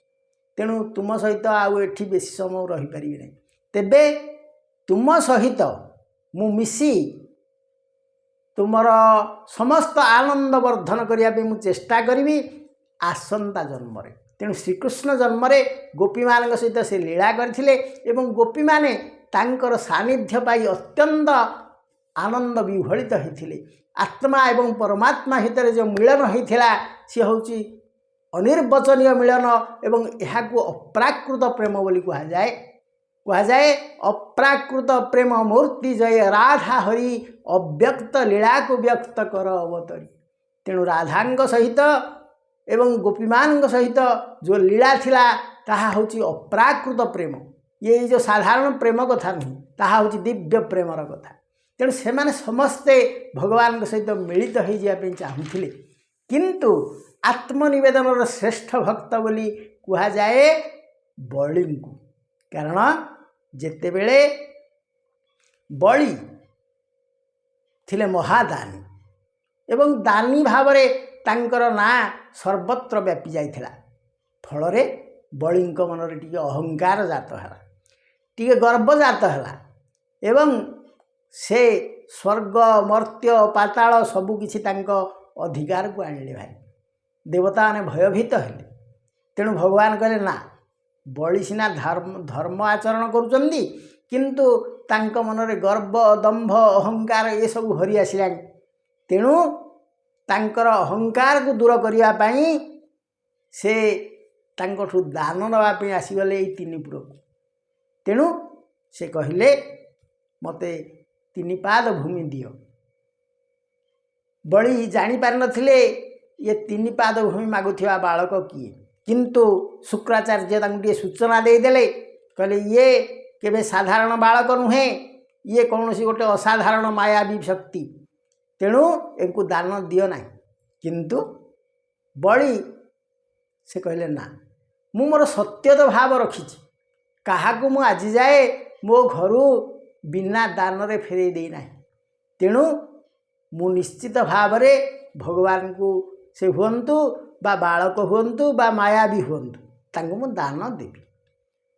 तेणु तुम सहित आउ एठी बेसी समय रही पारिबे नाही। तेबे तुम सहित मु मिसी तुमर समस्त आनंद वर्धन करिया पे मु चेष्टा करिवि आसंता जन्म रे। तेणु श्रीकृष्ण जन्म रे गोपी मान सहित से लीला करथिले एवं गोपी माने तांकर सानिध्य पाई अत्यंत आनंद विह्वलित होइथिले। आत्मा एवं परमात्मा हितरे जो मिलन होइथिला सी होउची अनिर्वचनीय मिलन एवं एहाकू अप्राकृत प्रेम बोली कहा जाए अप्राकृत प्रेम मूर्ति जय राधा हरि अव्यक्त लीला को व्यक्त कर अवतरी। तेणु राधांग सहित एवं गोपीमान सहित जो लीला थिला ताहा होउची अप्राकृत प्रेम। ये जो साधारण प्रेम कथा नहीं, ताहा होउची दिव्य प्रेमर कथा। तेणु सेमाने समस्ते भगवान सहित मिलित हो जाए चाहूले, किंतु आत्मनिवेदन श्रेष्ठ भक्त बोली कहा जाए बलि को। कारण जेतेबेले बलि थिले महादानी एवं दानी भाव में तांकर ना सर्वत्र व्यापी जाइथिला, फल बलिंक मनरे टिके अहंकार जात है, टिके गर्व जात है एवं से स्वर्ग मर्त्य पाताल सबुकिछि तांको अधिकार को आनिले। भाई देवता ने भयभीत हेले। तेणु भगवान कहले ना बलि सिना धर्म आचरण करुचंदी, किंतु तांको मनरे गर्व दंभ अहंकार ये सब भरी आसिलानी। तेणु तांकर अहंकार को दूर करिया पाई से तांकठु दान नवा पे आसीगले एई तीन पुर। तेणु से कहिले मते 3 पाद भूमि दियो। बलि जानी पार नथिले ये 3 पाद भूमि मागुथिबा बालक किए, किंतु शुक्राचार्य तांको सूचना देदेले, कहले ये केबे साधारण बालक नुहे, ये कौनसी गोटे असाधारण मायावी शक्ति, तेणु एंकु दान दियो ना। किंतु बलि से कहले ना मु मोर सत्यत भाव रखिछि, काहाकू मु आज जाए मो घरू बिना दान रे फेरे दे ना। तेणु मु निश्चित भाव रे भगवान को से हुंतु बा बालक हुंतु बा मायावी हुंतु तांको मु दान देबी।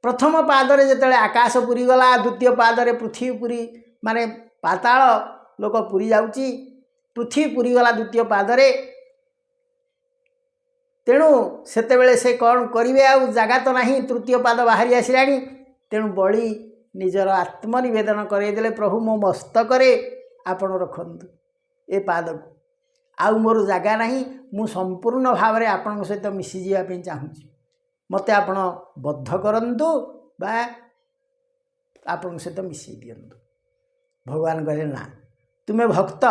प्रथम पादरे जेतले आकाश पुरी गला, द्वितीय पादरे पृथ्वी पुरी माने पाताल लोक पुरी जाउची, पृथ्वी पुरी गला द्वितीय पादरे। तेणु सेतेबेले से कौन करिवे, आ जगह तो नहीं, तृतीय पाद बाहरी आसिलानी। तेणु बलि निजर आत्मनिवेदन करदेले, प्रभु मो मस्तक रे आपण रखंतु ए पाद को, आउ मोर जगह नहीं, मु संपूर्ण भाव में आपण सहित मिसी जावाई चाहूँगी, मते आपण बद्ध करंतु बा आपण सहित मिसी दियंतु। भगवान कहले ना तुमे भक्त,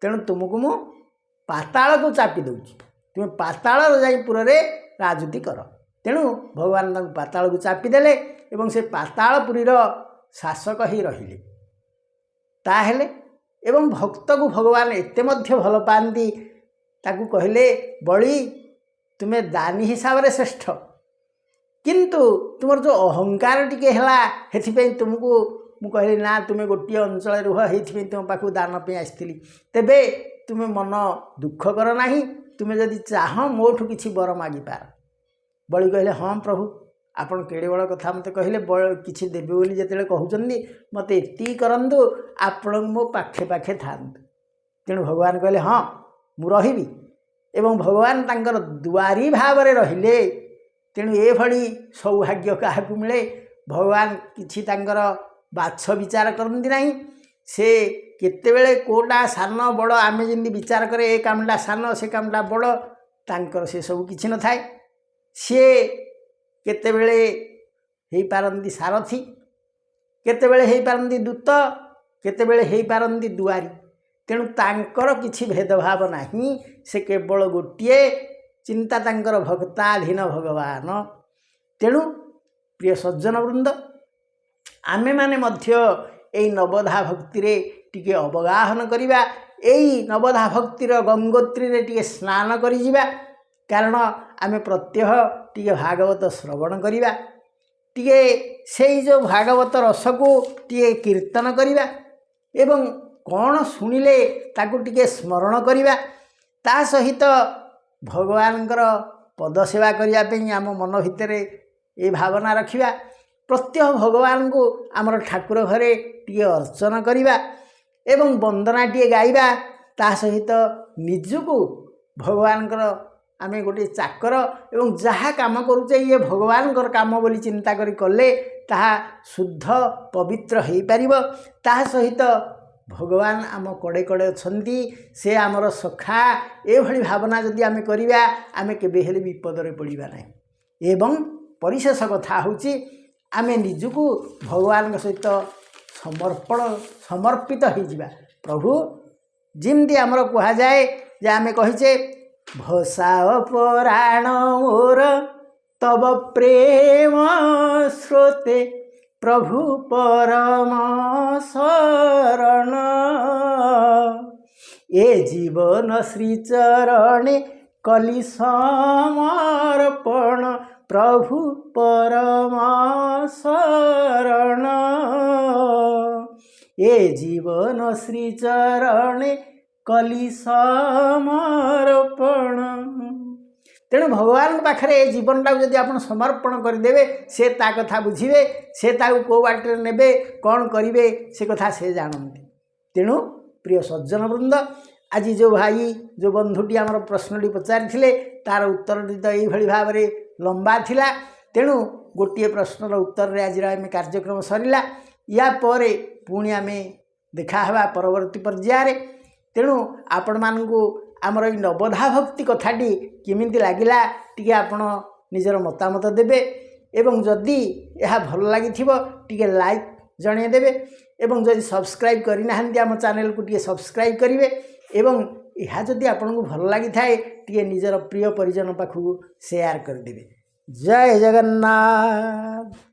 तेणु तुमको मु पाताल को चापी दूची, तुम पाताल जाई पुरे राजूती कर। तेणु भगवान तांको पाताल को चापी देले एवं से पातालपुरीर शासक ही रहिले। ताहेले एवं भक्त को भगवान एते मध्य भल पाती, ताकू कहले बलि तुमे दानी हिसाब रे श्रेष्ठ, किंतु तुमर जो अहंकार टिके हला हेथिपई तुमको मु कहली ना तुमे गोटे अंचल रुह, हेथिपई तुम पाखु दान पे आसीथिली। तेबे तुमे मन दुख कर नाही, तुमे जदि चाह मोठू किछि बर मागी पार। बलि कहले हाँ प्रभु आपण केड़े बड़ कथा मते कहले, किछि देबे बोली जेतेले कहउचंदी, मते एति करंतु आपण मो पाखे पाखे थांतु। तेणु भगवान कहले हाँ मु रहिबी, एवं भगवान तांकर दुआरी भाव रे रहिले। तेणु ए भली सौभाग्य काहाकू मिले, भगवान किछि तांकर ବାଛ ବିଚାର କରନ୍ତି ନାହିଁ। ସେ କେତେବେଳେ କେଉଁଟା ସାନ ବଡ଼ ଆମେ ଯେମିତି ବିଚାର କରେ ଏ କାମଟା ସାନ ସେ କାମଟା ବଡ଼, ତାଙ୍କର ସେସବୁ କିଛି ନଥାଏ। ସିଏ କେତେବେଳେ ହେଇପାରନ୍ତି ସାରଥି, କେତେବେଳେ ହେଇପାରନ୍ତି ଦୂତ, କେତେବେଳେ ହେଇପାରନ୍ତି ଦୁଆରୀ। ତେଣୁ ତାଙ୍କର କିଛି ଭେଦଭାବ ନାହିଁ। ସେ କେବଳ ଗୋଟିଏ ଚିନ୍ତା, ତାଙ୍କର ଭକ୍ତାଧୀନ ଭଗବାନ। ତେଣୁ ପ୍ରିୟ ସଜ୍ଜନ ବୃନ୍ଦ, ଆମେମାନେ ମଧ୍ୟ ଏଇ ନବଧା ଭକ୍ତିରେ ଟିକେ ଅବଗାହନ କରିବା, ଏଇ ନବଧା ଭକ୍ତିର ଗଙ୍ଗୋତ୍ରୀରେ ଟିକେ ସ୍ନାନ କରିଯିବା। କାରଣ ଆମେ ପ୍ରତ୍ୟହ ଟିକେ ଭାଗବତ ଶ୍ରବଣ କରିବା, ଟିକେ ସେଇ ଯେଉଁ ଭାଗବତ ରସକୁ ଟିକେ କୀର୍ତ୍ତନ କରିବା ଏବଂ କ'ଣ ଶୁଣିଲେ ତାକୁ ଟିକେ ସ୍ମରଣ କରିବା। ତା ସହିତ ଭଗବାନଙ୍କର ପଦ ସେବା କରିବା ପାଇଁ ଆମ ମନ ଭିତରେ ଏ ଭାବନା ରଖିବା। ପ୍ରତ୍ୟହ ଭଗବାନଙ୍କୁ ଆମର ଠାକୁର ଘରେ ଟିକେ ଅର୍ଚ୍ଚନା କରିବା ଏବଂ ବନ୍ଦନାଟିଏ ଗାଇବା। ତା ସହିତ ନିଜକୁ ଭଗବାନଙ୍କର ଆମେ ଗୋଟିଏ ଚାକର ଏବଂ ଯାହା କାମ କରୁଛେ ଇଏ ଭଗବାନଙ୍କର କାମ ବୋଲି ଚିନ୍ତା କରି କଲେ ତାହା ଶୁଦ୍ଧ ପବିତ୍ର ହୋଇପାରିବ। ତାହା ସହିତ ଭଗବାନ ଆମ କଡ଼େ କଡ଼େ ଅଛନ୍ତି, ସେ ଆମର ସଖା, ଏଭଳି ଭାବନା ଯଦି ଆମେ କରିବା ଆମେ କେବେ ହେଲେ ବିପଦରେ ପଡ଼ିବା ନାହିଁ। ଏବଂ ପରିଶେଷ କଥା ହେଉଛି ଆମେ ନିଜକୁ ଭଗବାନଙ୍କ ସହିତ ସମର୍ପିତ ହୋଇଯିବା। ପ୍ରଭୁ ଯେମିତି ଆମର କୁହାଯାଏ ଯେ ଆମେ କହିଛେ ଭସାଅ ପରାଣ ମୋର ତବ ପ୍ରେମ ସ୍ରୋତେ ପ୍ରଭୁ ପରମ ଶରଣ, ଏ ଜୀବନ ଶ୍ରୀଚରଣେ କଲି ସମର୍ପଣ ପ୍ରଭୁ ପରମ ଶରଣ, ଏ ଜୀବନ ଶ୍ରୀଚରଣେ କଲି ସମର୍ପଣ। ତେଣୁ ଭଗବାନଙ୍କ ପାଖରେ ଏ ଜୀବନଟାକୁ ଯଦି ଆପଣ ସମର୍ପଣ କରିଦେବେ, ସେ ତା କଥା ବୁଝିବେ, ସେ ତାକୁ କେଉଁ ବାଟରେ ନେବେ, କ'ଣ କରିବେ ସେ କଥା ସେ ଜାଣନ୍ତି। ତେଣୁ ପ୍ରିୟ ସଜ୍ଜନ ବୃନ୍ଦ, ଆଜି ଯେଉଁ ଭାଇ ଯେଉଁ ବନ୍ଧୁଟି ଆମର ପ୍ରଶ୍ନଟି ପଚାରିଥିଲେ ତା'ର ଉତ୍ତରଟି ତ ଏଇଭଳି ଭାବରେ ଲମ୍ବା ଥିଲା। ତେଣୁ ଗୋଟିଏ ପ୍ରଶ୍ନର ଉତ୍ତରରେ ଆଜିର ଆମେ କାର୍ଯ୍ୟକ୍ରମ ସରିଲା। ୟା ପରେ ପୁଣି ଆମେ ଦେଖାହେବା ପରବର୍ତ୍ତୀ ପର୍ଯ୍ୟାୟରେ। ତେଣୁ ଆପଣମାନଙ୍କୁ ଆମର ଏଇ ନବଧା ଭକ୍ତି କଥାଟି କେମିତି ଲାଗିଲା ଟିକେ ଆପଣ ନିଜର ମତାମତ ଦେବେ ଏବଂ ଯଦି ଏହା ଭଲ ଲାଗିଥିବ ଟିକେ ଲାଇକ୍ ଜଣାଇଦେବେ ଏବଂ ଯଦି ସବସ୍କ୍ରାଇବ୍ କରିନାହାନ୍ତି ଆମ ଚ୍ୟାନେଲକୁ ଟିକେ ସବସ୍କ୍ରାଇବ୍ କରିବେ ଏବଂ ଏହା ଯଦି ଆପଣଙ୍କୁ ଭଲ ଲାଗିଥାଏ ଟିକେ ନିଜର ପ୍ରିୟ ପରିଜନ ପାଖକୁ ସେୟାର କରିଦେବେ। ଜୟ ଜଗନ୍ନାଥ।